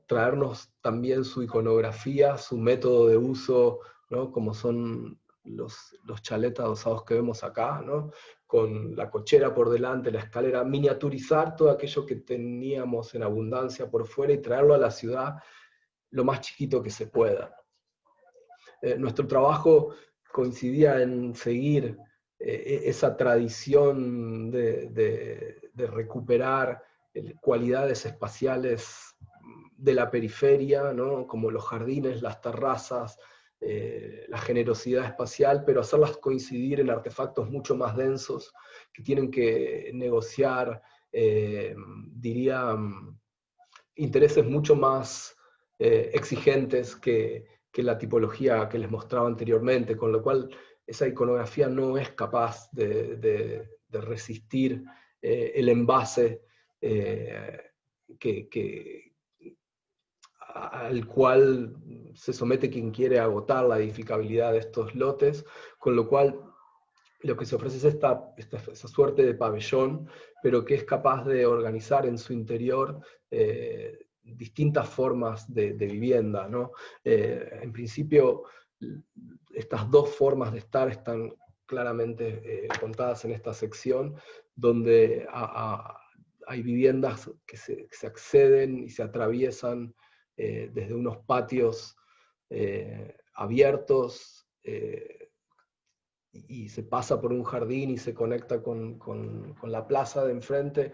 traernos también su iconografía, su método de uso, ¿no? Como son los chalets adosados que vemos acá, ¿no? Con la cochera por delante, la escalera, miniaturizar todo aquello que teníamos en abundancia por fuera y traerlo a la ciudad lo más chiquito que se pueda. Nuestro trabajo coincidía en seguir esa tradición de recuperar cualidades espaciales de la periferia, ¿no? Como los jardines, las terrazas, la generosidad espacial, pero hacerlas coincidir en artefactos mucho más densos que tienen que negociar, diría, intereses mucho más exigentes que la tipología que les mostraba anteriormente, con lo cual esa iconografía no es capaz de resistir el envase al cual se somete quien quiere agotar la edificabilidad de estos lotes, con lo cual lo que se ofrece es esa suerte de pabellón, pero que es capaz de organizar en su interior distintas formas de vivienda, ¿no? En principio, estas dos formas de estar están claramente contadas en esta sección, donde hay viviendas que se acceden y se atraviesan desde unos patios abiertos, y se pasa por un jardín y se conecta con la plaza de enfrente,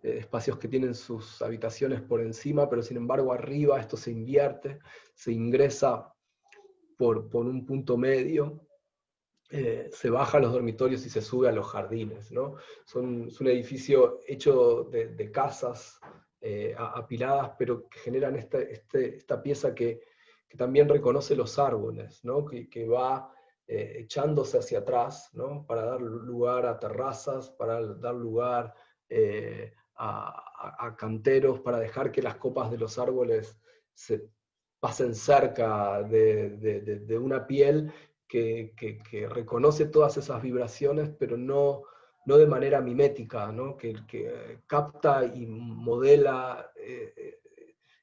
espacios que tienen sus habitaciones por encima, pero sin embargo arriba esto se invierte, se ingresa por un punto medio, se baja a los dormitorios y se sube a los jardines, ¿no? Es un edificio hecho de casas apiladas, pero que generan esta pieza que también reconoce los árboles, ¿no? Que va echándose hacia atrás, ¿no? Para dar lugar a terrazas, para dar lugar a canteros, para dejar que las copas de los árboles se pasen cerca de una piel que reconoce todas esas vibraciones, pero no de manera mimética, ¿no? Que capta y modela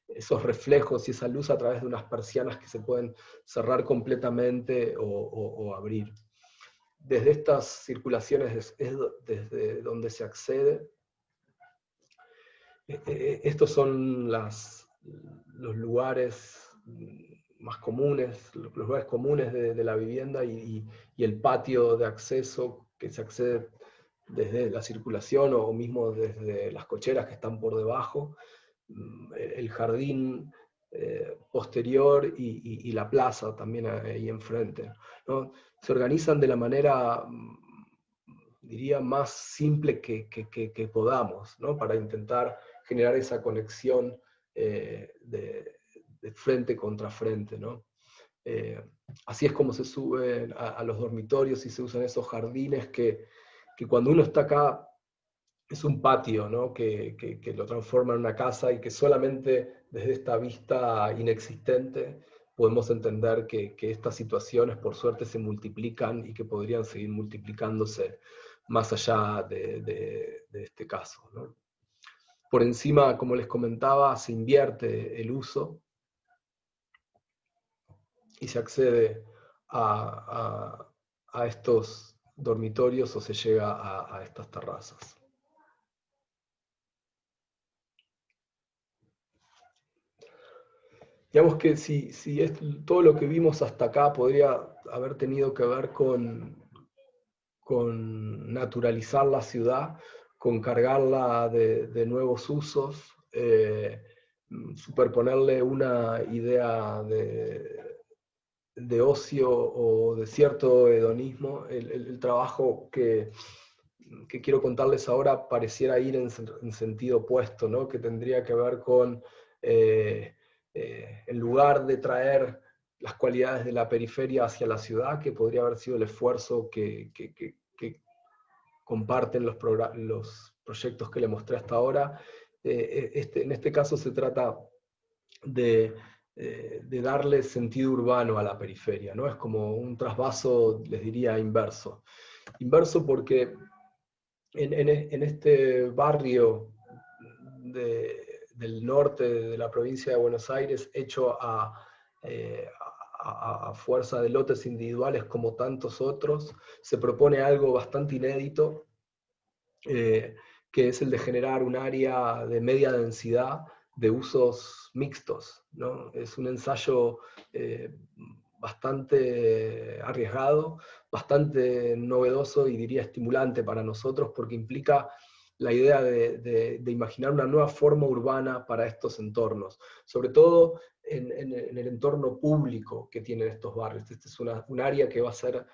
esos reflejos y esa luz a través de unas persianas que se pueden cerrar completamente o abrir. Desde estas circulaciones es desde donde se accede. Estos son los lugares más comunes, los lugares comunes de la vivienda y el patio de acceso que se accede desde la circulación o mismo desde las cocheras que están por debajo, el jardín posterior y la plaza también ahí enfrente, ¿no? Se organizan de la manera, diría, más simple que podamos, ¿no? Para intentar generar esa conexión de frente contra frente, ¿no? Así es como se suben a los dormitorios y se usan esos jardines que cuando uno está acá es un patio, ¿no? Que lo transforma en una casa y que solamente desde esta vista inexistente podemos entender que estas situaciones por suerte se multiplican y que podrían seguir multiplicándose más allá de este caso, ¿no? Por encima, como les comentaba, se invierte el uso y se accede a estos dormitorios o se llega a estas terrazas. Digamos que si todo lo que vimos hasta acá podría haber tenido que ver con naturalizar la ciudad, con cargarla de nuevos usos, superponerle una idea de ocio o de cierto hedonismo, el trabajo que quiero contarles ahora pareciera ir en sentido opuesto, ¿no? Que tendría que ver con, en lugar de traer las cualidades de la periferia hacia la ciudad, que podría haber sido el esfuerzo que comparten los proyectos que les mostré hasta ahora, en este caso se trata de darle sentido urbano a la periferia, ¿no? Es como un trasvaso, les diría, inverso. Inverso porque en este barrio del norte de la provincia de Buenos Aires, hecho a fuerza de lotes individuales como tantos otros, se propone algo bastante inédito, que es el de generar un área de media densidad de usos mixtos, ¿no? Es un ensayo bastante arriesgado, bastante novedoso y diría estimulante para nosotros, porque implica la idea de imaginar una nueva forma urbana para estos entornos, sobre todo en el entorno público que tienen estos barrios. Este es un área que va a ser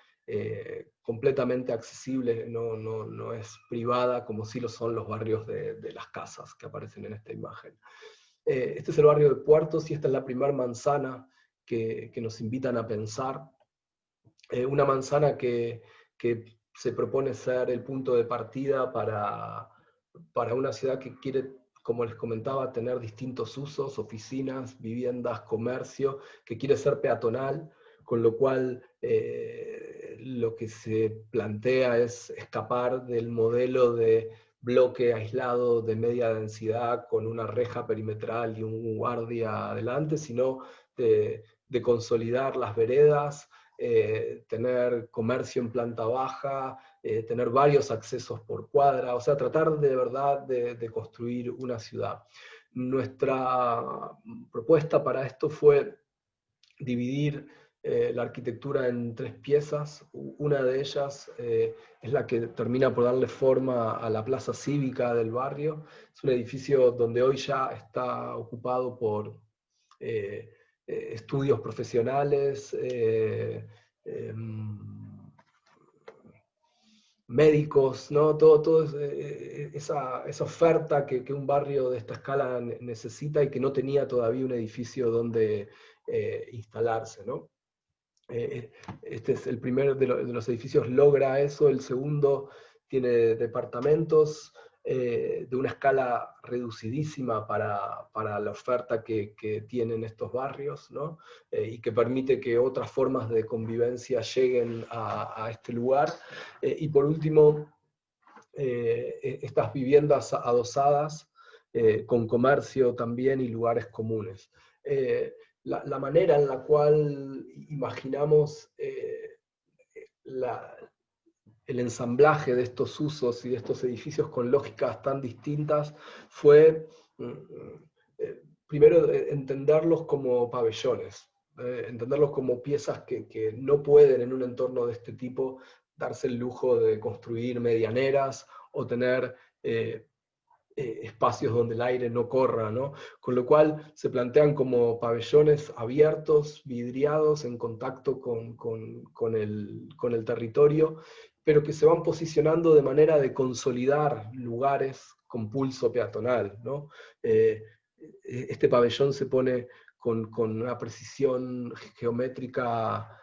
completamente accesible, no es privada como sí lo son los barrios de las casas que aparecen en esta imagen. Este es el barrio de Puertos y esta es la primera manzana que nos invitan a pensar. Una manzana que se propone ser el punto de partida para una ciudad que quiere, como les comentaba, tener distintos usos, oficinas, viviendas, comercio, que quiere ser peatonal, con lo cual lo que se plantea es escapar del modelo de bloque aislado de media densidad con una reja perimetral y un guardia adelante, sino de consolidar las veredas, tener comercio en planta baja, tener varios accesos por cuadra, o sea, tratar de verdad de construir una ciudad. Nuestra propuesta para esto fue dividir la arquitectura en 3 piezas. Una de ellas es la que termina por darle forma a la plaza cívica del barrio. Es un edificio donde hoy ya está ocupado por estudios profesionales, médicos, ¿no? Todo esa oferta que un barrio de esta escala necesita y que no tenía todavía un edificio donde instalarse, ¿no? Este es el primero de los edificios, logra eso. El segundo tiene departamentos de una escala reducidísima para la oferta que tienen estos barrios, ¿no? Y que permite que otras formas de convivencia lleguen a este lugar. Y por último, estas viviendas adosadas con comercio también y lugares comunes. La manera en la cual imaginamos el ensamblaje de estos usos y de estos edificios con lógicas tan distintas fue, primero, entenderlos como pabellones, entenderlos como piezas que no pueden en un entorno de este tipo darse el lujo de construir medianeras o tener espacios donde el aire no corra, ¿no? Con lo cual se plantean como pabellones abiertos, vidriados, en contacto con el territorio, pero que se van posicionando de manera de consolidar lugares con pulso peatonal, ¿no? Este pabellón se pone con una precisión geométrica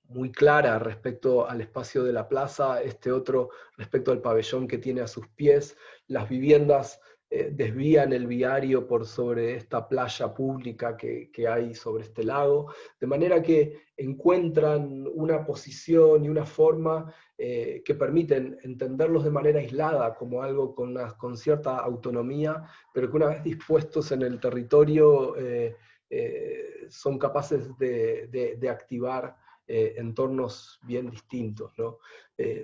muy clara respecto al espacio de la plaza, este otro respecto al pabellón que tiene a sus pies. Las viviendas desvían el viario por sobre esta playa pública que hay sobre este lago, de manera que encuentran una posición y una forma que permiten entenderlos de manera aislada, como algo con cierta autonomía, pero que una vez dispuestos en el territorio son capaces de activar entornos bien distintos, ¿no?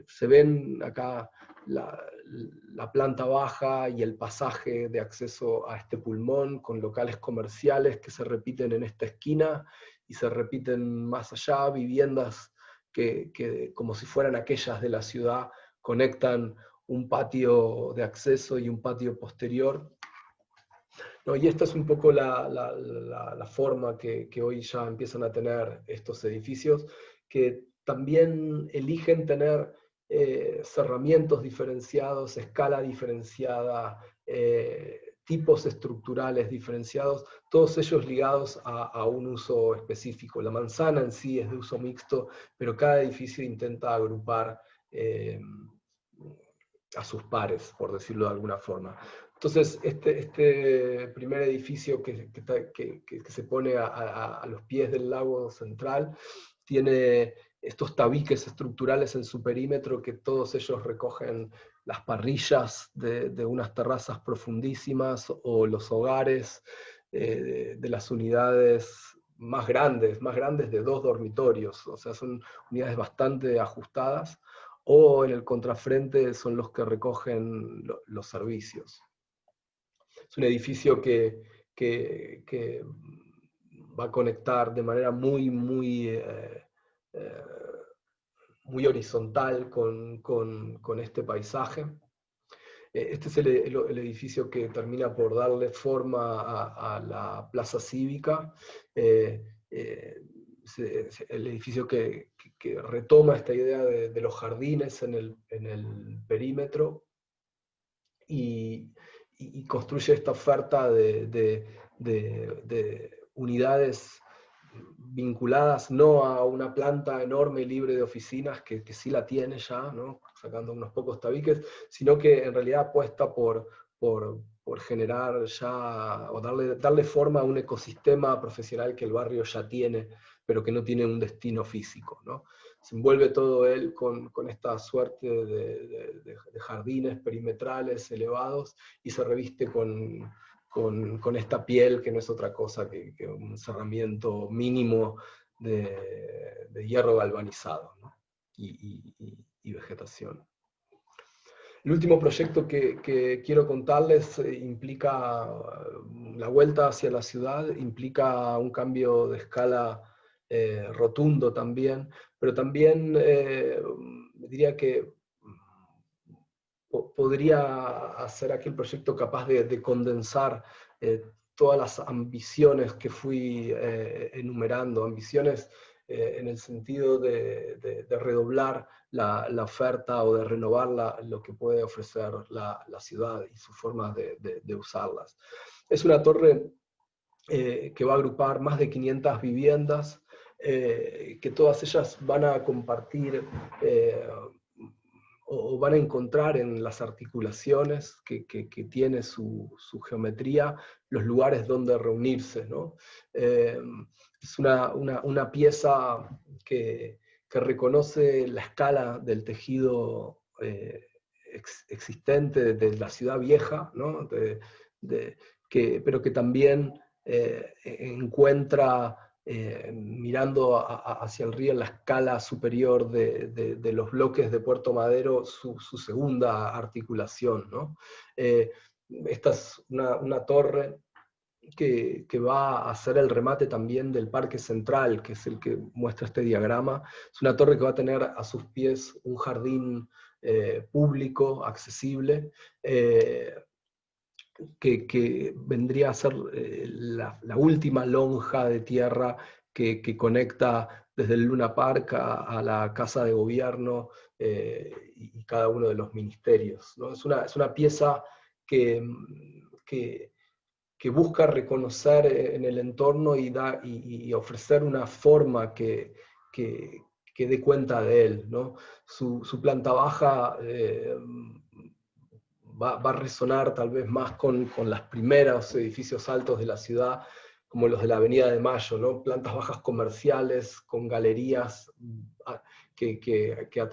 Se ven acá la planta baja y el pasaje de acceso a este pulmón, con locales comerciales que se repiten en esta esquina y se repiten más allá, viviendas que como si fueran aquellas de la ciudad, conectan un patio de acceso y un patio posterior. No, y esta es un poco la forma que hoy ya empiezan a tener estos edificios, que también eligen tener cerramientos diferenciados, escala diferenciada, tipos estructurales diferenciados, todos ellos ligados a un uso específico. La manzana en sí es de uso mixto, pero cada edificio intenta agrupar a sus pares, por decirlo de alguna forma. Entonces, este primer edificio que se pone a los pies del lago central tiene estos tabiques estructurales en su perímetro, que todos ellos recogen las parrillas de unas terrazas profundísimas o los hogares de las unidades más grandes de 2 dormitorios, o sea, son unidades bastante ajustadas, o en el contrafrente son los que recogen los servicios. Es un edificio que va a conectar de manera muy horizontal con este paisaje. Este es el edificio que termina por darle forma a la plaza cívica. El edificio que retoma esta idea de los jardines en el perímetro y construye esta oferta de unidades vinculadas no a una planta enorme y libre de oficinas, que sí la tiene ya, ¿no? Sacando unos pocos tabiques, sino que en realidad apuesta por generar ya, o darle forma a un ecosistema profesional que el barrio ya tiene, pero que no tiene un destino físico, ¿no? Se envuelve todo él con esta suerte de jardines perimetrales elevados y se reviste con esta piel que no es otra cosa que un cerramiento mínimo de hierro galvanizado, ¿no? y vegetación. El último proyecto que quiero contarles implica la vuelta hacia la ciudad, implica un cambio de escala rotundo también, pero también diría que podría hacer aquel proyecto capaz de condensar todas las ambiciones que fui enumerando, ambiciones en el sentido de redoblar la oferta o de renovar lo que puede ofrecer la ciudad y sus formas de usarlas. Es una torre que va a agrupar más de 500 viviendas, que todas ellas van a compartir o van a encontrar en las articulaciones que tiene su geometría los lugares donde reunirse, ¿no? Es una pieza que reconoce la escala del tejido existente de la ciudad vieja, ¿no? Pero que también encuentra, mirando hacia el río en la escala superior de los bloques de Puerto Madero, su segunda articulación, ¿no? Esta es una torre que va a ser el remate también del Parque Central, que es el que muestra este diagrama. Es una torre que va a tener a sus pies un jardín público, accesible, que vendría a ser la última lonja de tierra que conecta desde el Luna Park a la Casa de Gobierno y cada uno de los ministerios, ¿no? Es una pieza que busca reconocer en el entorno y ofrecer una forma que dé cuenta de él, ¿no? Su planta baja va a resonar tal vez más con los primeros edificios altos de la ciudad, como los de la Avenida de Mayo, ¿no? Plantas bajas comerciales con galerías que la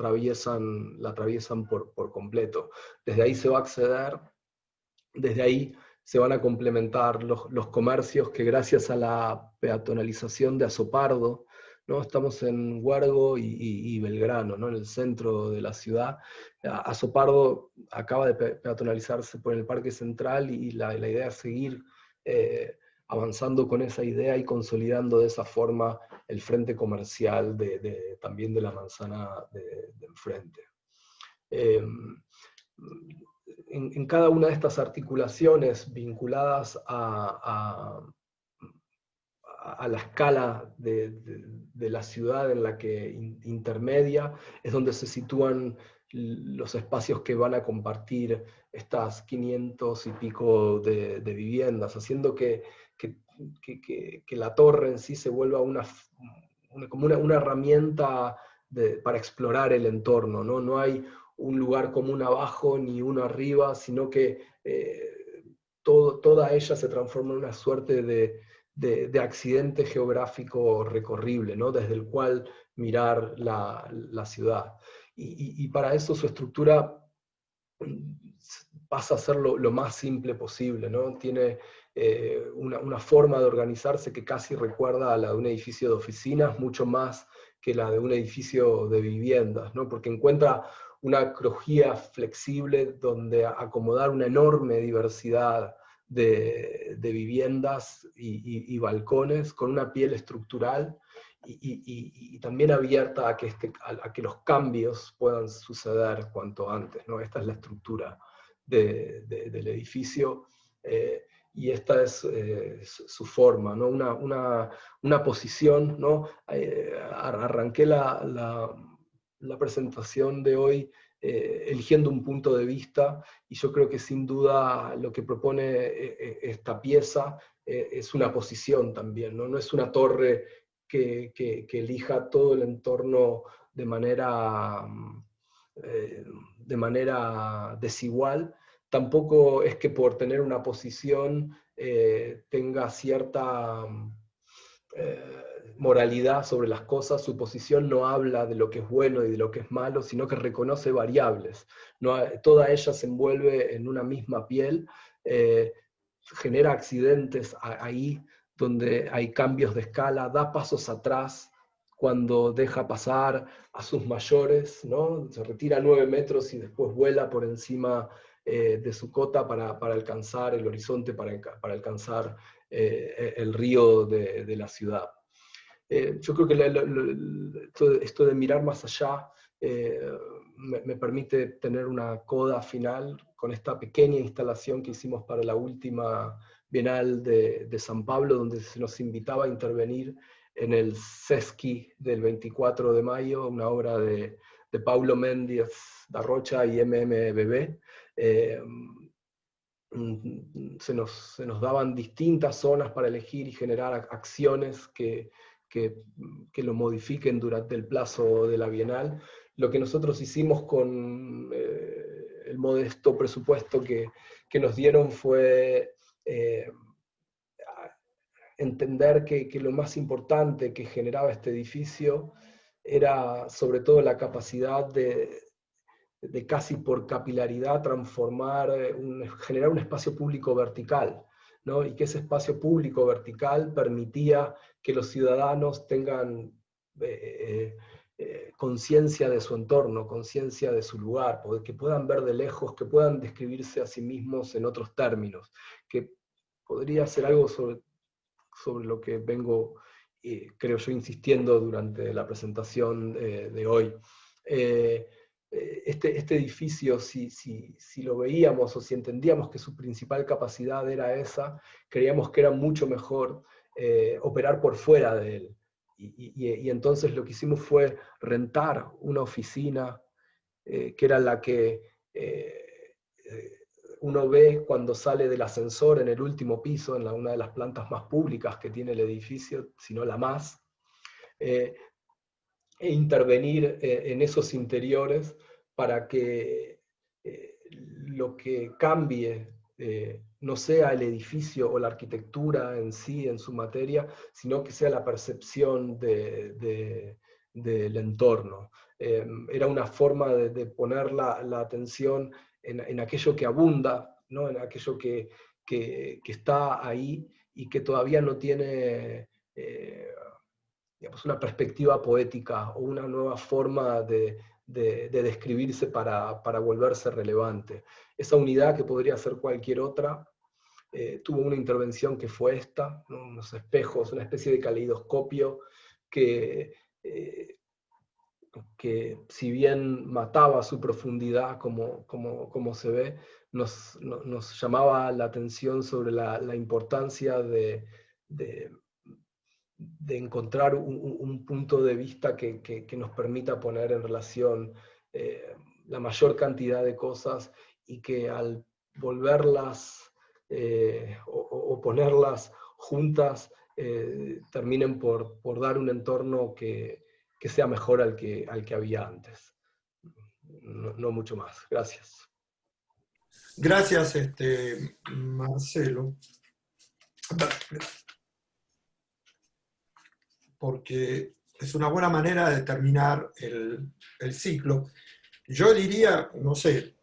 atraviesan por completo. Desde ahí se va a acceder, desde ahí se van a complementar los comercios que, gracias a la peatonalización de Azopardo, ¿no? Estamos en Huergo y Belgrano, ¿no? En el centro de la ciudad. Azopardo acaba de peatonalizarse por el Parque Central, y la idea es seguir avanzando con esa idea y consolidando de esa forma el frente comercial también de la manzana de enfrente. En cada una de estas articulaciones vinculadas a la escala de la ciudad en la que intermedia, es donde se sitúan los espacios que van a compartir estas 500 y pico de viviendas, haciendo que la torre en sí se vuelva como una herramienta para explorar el entorno, ¿no? No hay un lugar común abajo ni uno arriba, sino que toda ella se transforma en una suerte de accidente geográfico recorrible, ¿no? Desde el cual mirar la ciudad. Y para eso su estructura pasa a ser lo más simple posible, ¿no? Tiene una forma de organizarse que casi recuerda a la de un edificio de oficinas, mucho más que la de un edificio de viviendas, ¿no? Porque encuentra una crujía flexible donde acomodar una enorme diversidad de viviendas y balcones con una piel estructural y también abierta a que los cambios puedan suceder cuanto antes, ¿no? Esta es la estructura del edificio, y esta es su forma, ¿no? Una posición, ¿no? Arranqué la presentación de hoy eligiendo un punto de vista, y yo creo que sin duda lo que propone esta pieza es una posición también, ¿no? No es una torre que elija todo el entorno de manera desigual. Tampoco es que por tener una posición tenga cierta moralidad sobre las cosas. Su posición no habla de lo que es bueno y de lo que es malo, sino que reconoce variables. No, toda ella se envuelve en una misma piel, genera accidentes ahí donde hay cambios de escala, da pasos atrás cuando deja pasar a sus mayores, ¿no? Se retira 9 metros y después vuela por encima de su cota para alcanzar el horizonte, para alcanzar el río de la ciudad. Yo creo que esto de mirar más allá me permite tener una coda final con esta pequeña instalación que hicimos para la última Bienal de San Pablo, donde se nos invitaba a intervenir en el Sesqui del 24 de mayo, una obra de Paulo Méndez da Rocha y MMBB. Se nos daban distintas zonas para elegir y generar acciones que lo modifiquen durante el plazo de la Bienal. Lo que nosotros hicimos con el modesto presupuesto que nos dieron fue entender que lo más importante que generaba este edificio era sobre todo la capacidad de casi por capilaridad transformar, generar un espacio público vertical, ¿no? Y que ese espacio público vertical permitía que los ciudadanos tengan conciencia de su entorno, conciencia de su lugar, que puedan ver de lejos, que puedan describirse a sí mismos en otros términos, que podría ser algo sobre lo que vengo, creo yo, insistiendo durante la presentación de hoy. Este edificio, si lo veíamos o si entendíamos que su principal capacidad era esa, creíamos que era mucho mejor operar por fuera de él. Y entonces lo que hicimos fue rentar una oficina que era la que uno ve cuando sale del ascensor en el último piso, en una de las plantas más públicas que tiene el edificio, si no la más, e intervenir en esos interiores para que lo que cambie no sea el edificio o la arquitectura en sí, en su materia, sino que sea la percepción del entorno. Era una forma de poner la atención en aquello que abunda, ¿no? En aquello que está ahí y que todavía no tiene digamos, una perspectiva poética o una nueva forma de describirse para volverse relevante. Esa unidad, que podría ser cualquier otra, tuvo una intervención que fue esta, ¿no? Unos espejos, una especie de caleidoscopio que, que si bien mataba su profundidad, como se ve, nos llamaba la atención sobre la importancia de encontrar un punto de vista que nos permita poner en relación la mayor cantidad de cosas, y que al volverlas o ponerlas juntas terminen por dar un entorno que sea mejor al que había antes. No mucho más. Gracias. Gracias, Marcelo, porque es una buena manera de terminar el ciclo. Yo diría, no sé,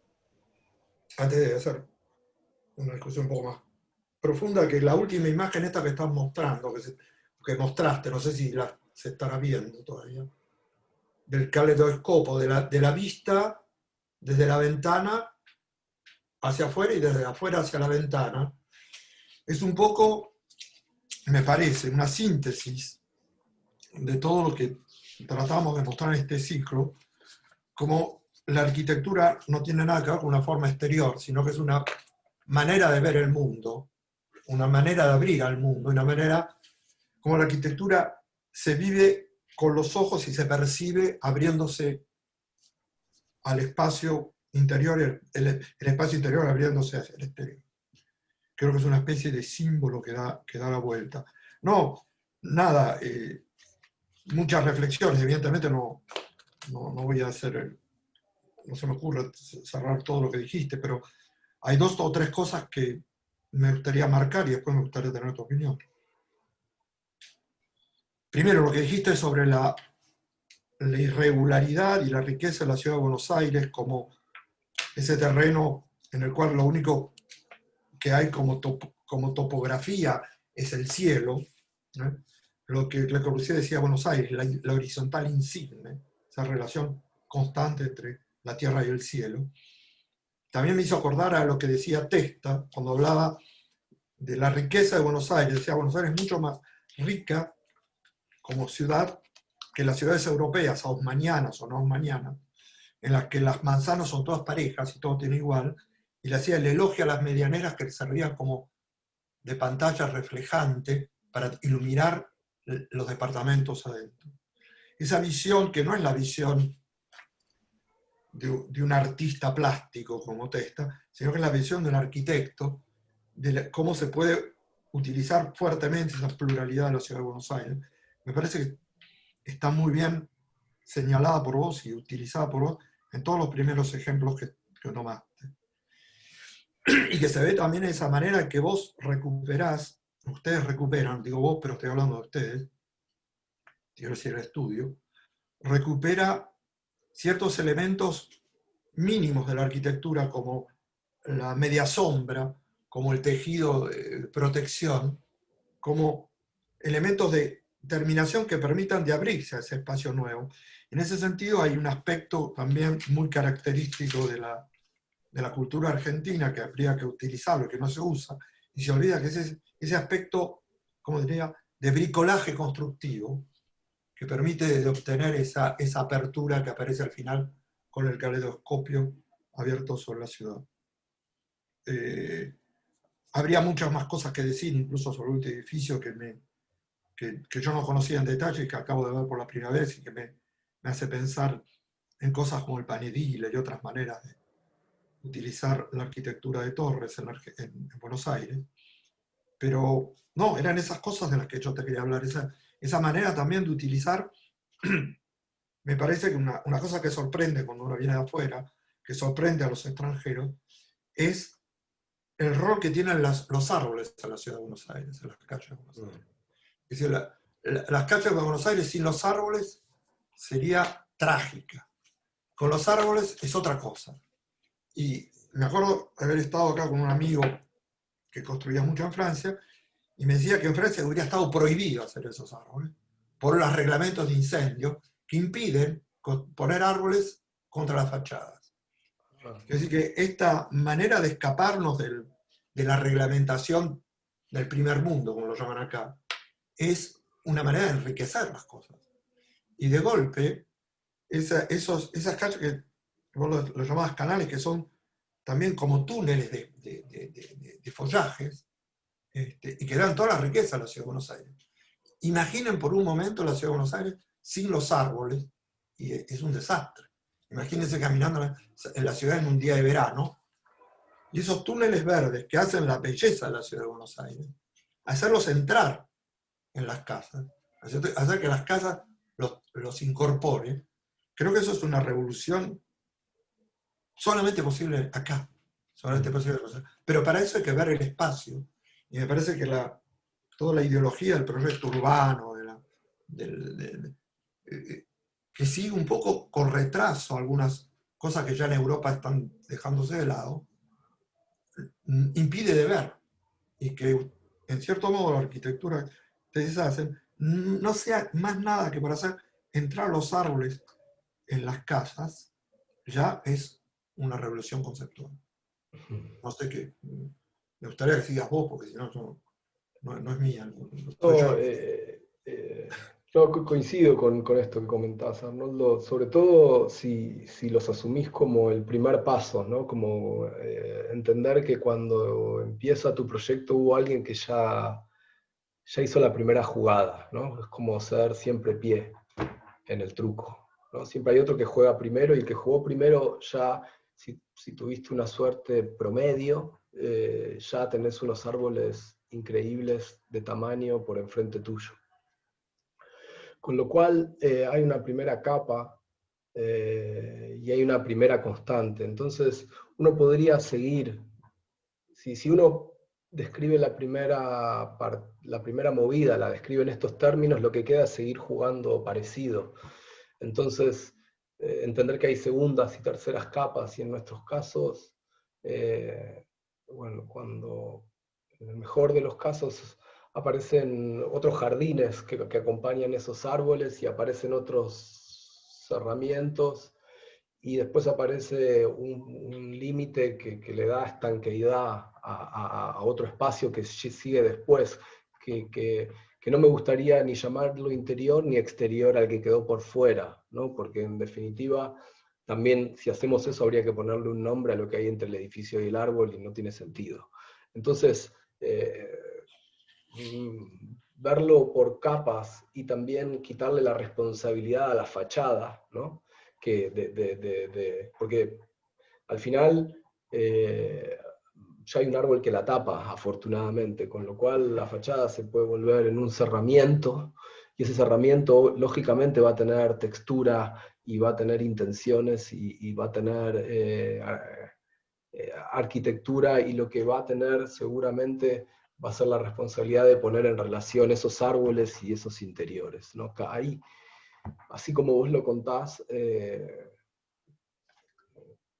antes de hacer una discusión un poco más profunda, que la última imagen esta que estás mostrando, que mostraste, no sé si se estará viendo todavía, del caleidoscopo, de la vista desde la ventana hacia afuera y desde afuera hacia la ventana, es un poco, me parece, una síntesis de todo lo que tratamos de mostrar en este ciclo, como la arquitectura no tiene nada que ver con una forma exterior, sino que es una manera de ver el mundo, una manera de abrir al mundo, una manera como la arquitectura se vive con los ojos y se percibe abriéndose al espacio interior, el espacio interior abriéndose hacia el exterior. Creo que es una especie de símbolo que da la vuelta. No, nada, muchas reflexiones, evidentemente no voy a hacer, no se me ocurre cerrar todo lo que dijiste, pero hay dos o tres cosas que me gustaría marcar y después me gustaría tener tu opinión. Primero, lo que dijiste sobre la irregularidad y la riqueza de la ciudad de Buenos Aires como ese terreno en el cual lo único que hay como topografía es el cielo, ¿no? Lo que Le Corbusier decía Buenos Aires, la horizontal insigne, esa relación constante entre la tierra y el cielo. También me hizo acordar a lo que decía Testa cuando hablaba de la riqueza de Buenos Aires. Decía, Buenos Aires es mucho más rica como ciudad que las ciudades europeas, haussmannianas o no haussmannianas, en las que las manzanas son todas parejas y todo tiene igual, y le hacía el elogio a las medianeras que servían como de pantalla reflejante para iluminar los departamentos adentro. Esa visión, que no es la visión de un artista plástico como Testa, sino que es la visión de un arquitecto, de cómo se puede utilizar fuertemente esa pluralidad de la ciudad de Buenos Aires. Me parece que está muy bien señalada por vos y utilizada por vos en todos los primeros ejemplos que tomaste. Y que se ve también de esa manera que vos recuperás, ustedes recuperan, digo vos, pero estoy hablando de ustedes, quiero decir el estudio, recupera ciertos elementos mínimos de la arquitectura, como la media sombra, como el tejido de protección, como elementos de terminación que permitan de abrirse a ese espacio nuevo. En ese sentido hay un aspecto también muy característico de la cultura argentina que habría que utilizarlo, que no se usa, y se olvida que ese aspecto, como diría, de bricolaje constructivo, que permite de obtener esa apertura que aparece al final con el caleidoscopio abierto sobre la ciudad. Habría muchas más cosas que decir, incluso sobre este edificio que yo no conocía en detalle y que acabo de ver por la primera vez y que me hace pensar en cosas como el Panedile y otras maneras de utilizar la arquitectura de torres en Buenos Aires. Pero no, eran esas cosas de las que yo te quería hablar, esa manera también de utilizar. Me parece que una cosa que sorprende cuando uno viene de afuera, que sorprende a los extranjeros es el rol que tienen los árboles en la ciudad de Buenos Aires, en las calles de Buenos Aires. Es decir, las calles de Buenos Aires sin los árboles sería trágica. Con los árboles es otra cosa. Y me acuerdo haber estado acá con un amigo que construía mucho en Francia, y me decía que en Francia hubiera estado prohibido hacer esos árboles por los reglamentos de incendio que impiden poner árboles contra las fachadas. Es decir, que esta manera de escaparnos de la reglamentación del primer mundo, como lo llaman acá, es una manera de enriquecer las cosas. Y de golpe, esas calles que vos lo llamabas canales, que son también como túneles de follajes, y que dan toda la riqueza a la ciudad de Buenos Aires. Imaginen por un momento la ciudad de Buenos Aires sin los árboles, y es un desastre. Imagínense caminando en la ciudad en un día de verano, y esos túneles verdes que hacen la belleza de la ciudad de Buenos Aires, hacerlos entrar en las casas, hacer que las casas los incorporen. Creo que eso es una revolución solamente posible acá, solamente posible. Pero para eso hay que ver el espacio, y me parece que toda la ideología del proyecto urbano, que sigue un poco con retraso algunas cosas que ya en Europa están dejándose de lado, impide de ver, y que en cierto modo la arquitectura que ustedes hacen no sea más nada que para hacer entrar los árboles en las casas, ya es una revolución conceptual. No sé qué, me gustaría que sigas vos, porque si no, no es mía. No, coincido con esto que comentás, Arnoldo, sobre todo si los asumís como el primer paso, ¿no? Como entender que cuando empieza tu proyecto hubo alguien que ya hizo la primera jugada, ¿no? Es como ser siempre pie en el truco, ¿no? Siempre hay otro que juega primero, y el que jugó primero ya, si tuviste una suerte promedio, ya tenés unos árboles increíbles de tamaño por enfrente tuyo. Con lo cual hay una primera capa y hay una primera constante. Entonces uno podría seguir, si uno describe la primera movida, la describe en estos términos, lo que queda es seguir jugando parecido. Entonces, entender que hay segundas y terceras capas, y en nuestros casos, bueno, cuando en el mejor de los casos aparecen otros jardines que acompañan esos árboles, y aparecen otros cerramientos, y después aparece un límite que le da estanqueidad a otro espacio que sigue después, que no me gustaría ni llamarlo interior ni exterior al que quedó por fuera, ¿no? Porque en definitiva, también si hacemos eso habría que ponerle un nombre a lo que hay entre el edificio y el árbol, y no tiene sentido. Entonces, verlo por capas, y también quitarle la responsabilidad a la fachada, ¿no? Porque al final ya hay un árbol que la tapa, afortunadamente, con lo cual la fachada se puede volver en un cerramiento, y ese cerramiento lógicamente va a tener textura, y va a tener intenciones, y va a tener arquitectura, y lo que va a tener seguramente va a ser la responsabilidad de poner en relación esos árboles y esos interiores, ¿no? Ahí, así como vos lo contás,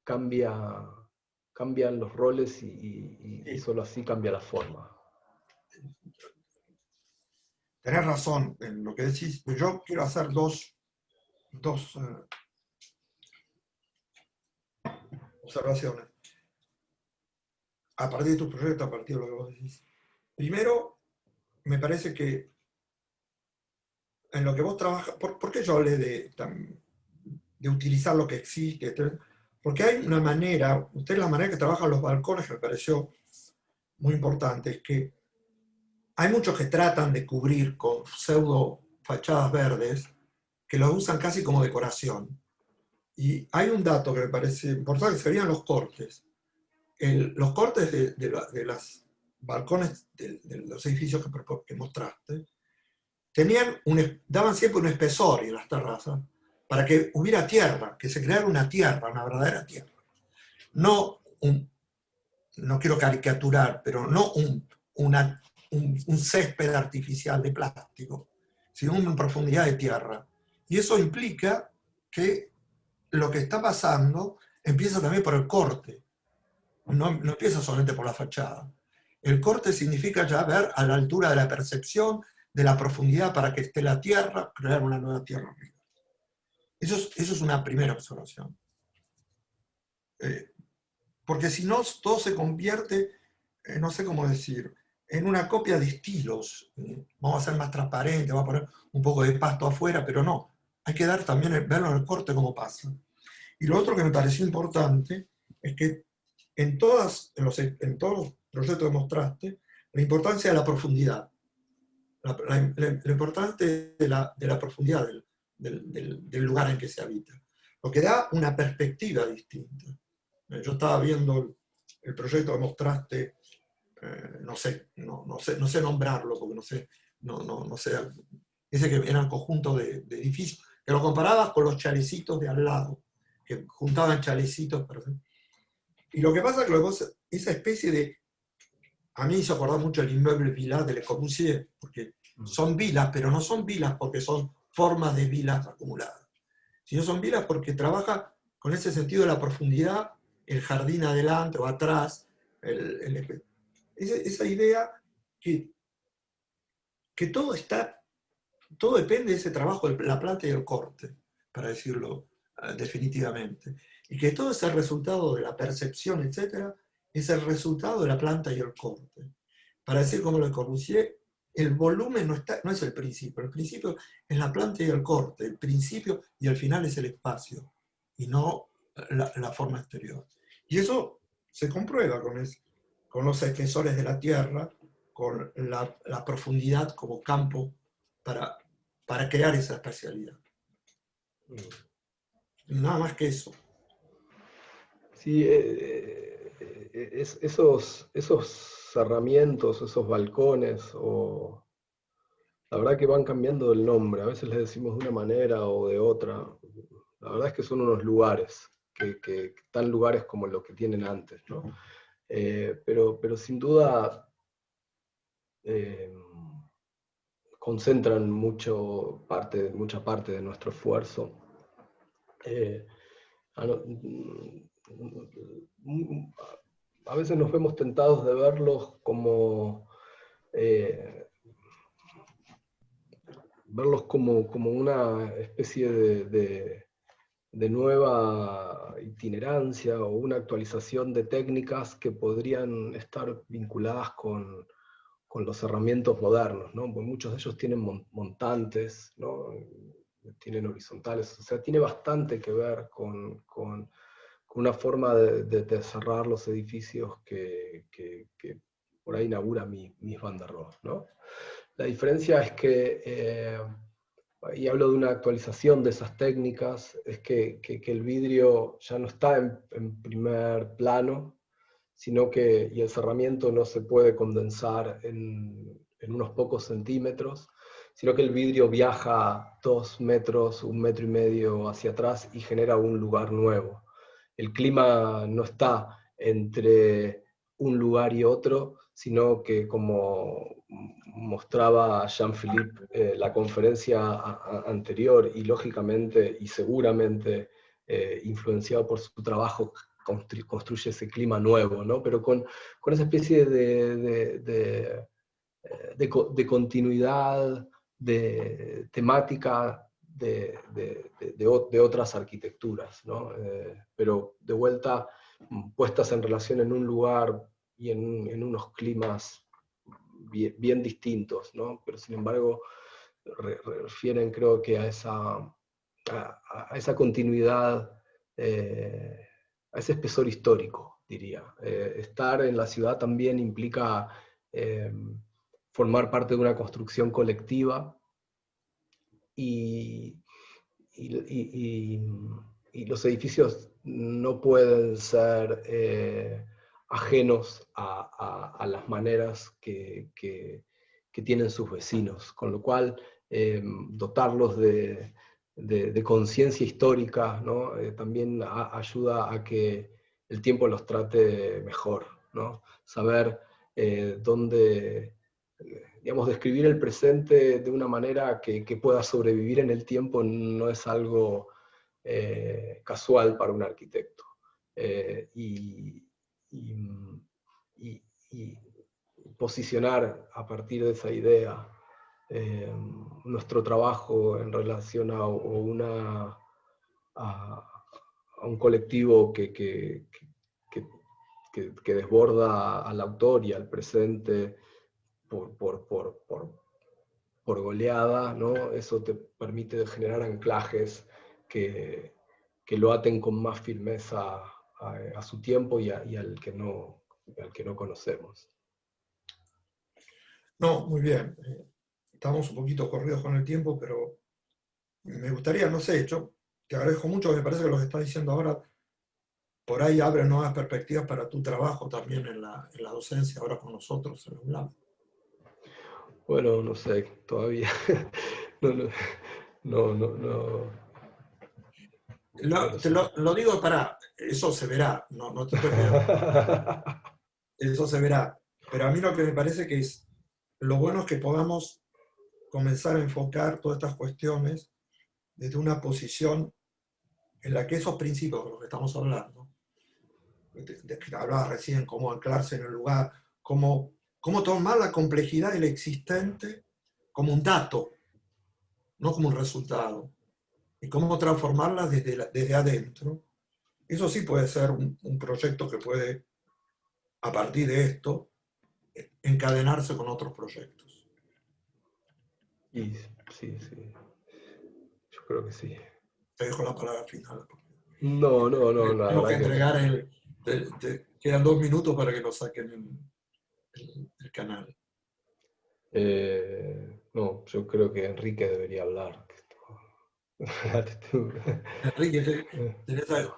cambian los roles, y solo así cambia la forma. Tenés razón en lo que decís. Yo quiero hacer dos observaciones a partir de tu proyecto, a partir de lo que vos decís. Primero, me parece que en lo que vos trabajas, ¿por qué yo hablé de utilizar lo que existe? Porque hay una manera, la manera que trabajan los balcones, que me pareció muy importante, es que hay muchos que tratan de cubrir con pseudo fachadas verdes, que lo usan casi como decoración. Y hay un dato que me parece importante, que serían los cortes. Los cortes de los balcones de los edificios que mostraste, daban siempre un espesor en las terrazas, para que hubiera tierra, que se creara una tierra, una verdadera tierra. no no quiero caricaturar, pero no un césped artificial de plástico, sino una profundidad de tierra. Y eso implica que lo que está pasando empieza también por el corte, no empieza solamente por la fachada. El corte significa ya ver a la altura de la percepción, de la profundidad para que esté la tierra, crear una nueva tierra arriba. Eso es una primera observación. Porque si no, todo se convierte, no sé cómo decir, en una copia de estilos. Vamos a ser más transparentes, vamos a poner un poco de pasto afuera, pero no. Hay que dar también, verlo en el corte cómo pasa. Y lo otro que me pareció importante es que en todos los proyectos que mostraste, la importancia de la profundidad, la importancia de la profundidad del lugar en que se habita, lo que da una perspectiva distinta. Yo estaba viendo el proyecto que mostraste, no sé nombrarlo, porque no sé, ese que era un conjunto de edificios, que lo comparabas con los chalecitos de al lado, que juntaban chalecitos. Y lo que pasa es que esa especie de... A mí me hizo acordar mucho el inmueble villa de Le Corbusier, porque son vilas, pero no son vilas porque son formas de vilas acumuladas, sino son vilas porque trabaja con ese sentido de la profundidad, el jardín adelante o atrás, esa idea que todo depende de ese trabajo de la planta y el corte, para decirlo definitivamente, y que todo ese resultado de la percepción, etcétera, es el resultado de la planta y el corte. Para decir como Le Corbusier, el volumen no es el principio es la planta y el corte, el principio y el final es el espacio, y no la forma exterior. Y eso se comprueba con los espesores de la Tierra, con la profundidad como campo para crear esa espacialidad. Nada más que eso. Sí, esos cerramientos, esos balcones, la verdad que van cambiando el nombre, a veces les decimos de una manera o de otra. La verdad es que son unos lugares, que están lugares como los que tienen antes, ¿no? Pero sin duda concentran mucha parte de nuestro esfuerzo. A veces nos vemos tentados de verlos como una especie de nueva itinerancia o una actualización de técnicas que podrían estar vinculadas con los herramientas modernos, ¿no? Porque muchos de ellos tienen montantes, ¿no? Tienen horizontales, o sea, tiene bastante que ver con una forma de cerrar los edificios que por ahí inaugura Mies van der Rohe, ¿no? La diferencia es que, y hablo de una actualización de esas técnicas, es que el vidrio ya no está en primer plano, sino que y el cerramiento no se puede condensar en unos pocos centímetros, sino que el vidrio viaja 2 metros, 1,5 metros hacia atrás y genera un lugar nuevo. El clima no está entre un lugar y otro, sino que, como mostraba Jean-Philippe la conferencia anterior, y lógicamente y seguramente influenciado por su trabajo, construye ese clima nuevo, ¿no? Pero con esa especie de continuidad, de temática de otras arquitecturas, ¿no? Pero de vuelta puestas en relación en un lugar y en unos climas bien distintos, ¿no? Pero sin embargo refieren, creo que a esa continuidad, a ese espesor histórico, diría. Estar en la ciudad también implica formar parte de una construcción colectiva y los edificios no pueden ser ajenos a las maneras que tienen sus vecinos, con lo cual dotarlos de conciencia histórica, ¿no? También ayuda a que el tiempo los trate mejor, ¿no? Saber dónde, digamos, describir el presente de una manera que pueda sobrevivir en el tiempo no es algo casual para un arquitecto. Y, y- y posicionar a partir de esa idea nuestro trabajo en relación a un colectivo que desborda al autor y al presente por goleada, ¿no? Eso te permite generar anclajes que, que lo aten con más firmeza a su tiempo y al que no conocemos. No, muy bien. Estamos un poquito corridos con el tiempo, pero me gustaría, no sé, yo te agradezco mucho, me parece que lo que estás diciendo ahora por ahí abre nuevas perspectivas para tu trabajo también en la docencia, ahora con nosotros en la UNLAM. Bueno, no sé, todavía no, no, no. Te lo digo para, eso se verá, no, no te estoy pidiendo, eso se verá. Pero a mí lo que me parece que es, lo bueno es que podamos comenzar a enfocar todas estas cuestiones desde una posición en la que esos principios de los que estamos hablando, de que hablabas recién, cómo anclarse en el lugar, cómo tomar la complejidad del existente como un dato, no como un resultado, y cómo transformarla desde adentro. Eso sí puede ser un proyecto que puede, a partir de esto, encadenarse con otros proyectos. Y sí, sí, yo creo que sí. Te dejo la palabra final. No, la Tengo que verdad que entregar quedan 2 minutos para que nos saquen el canal. no, yo creo que Enrique debería hablar. Enrique, tenés algo.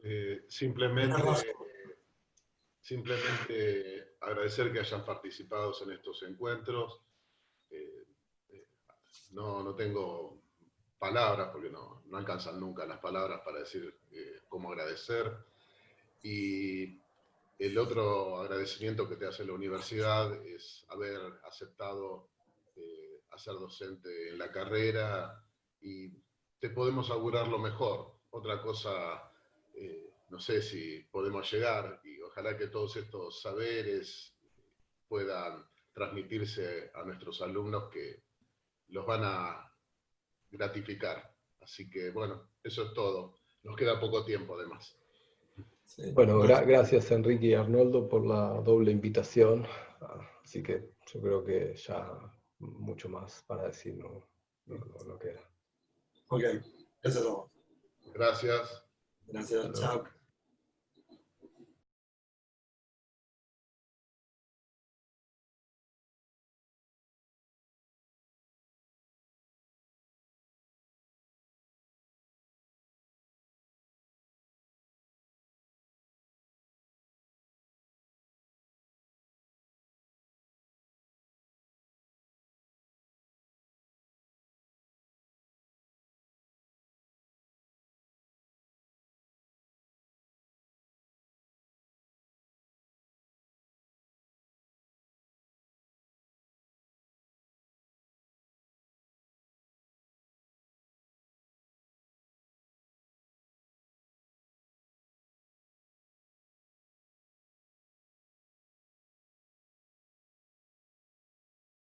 Tenés razón. Simplemente agradecer que hayan participado en estos encuentros. Eh, no tengo palabras, porque no alcanzan nunca las palabras para decir cómo agradecer. Y el otro agradecimiento que te hace la universidad es haber aceptado hacer docente en la carrera, y te podemos augurar lo mejor. Otra cosa, no sé si podemos llegar, y ojalá que todos estos saberes puedan transmitirse a nuestros alumnos, que los van a gratificar. Así que bueno, eso es todo. Nos queda poco tiempo además. Sí, Bueno, bueno, gracias Enrique y Arnoldo por la doble invitación. Así que yo creo que ya mucho más para decir no queda. ok, eso es todo. Gracias. Gracias, Hasta luego. chao.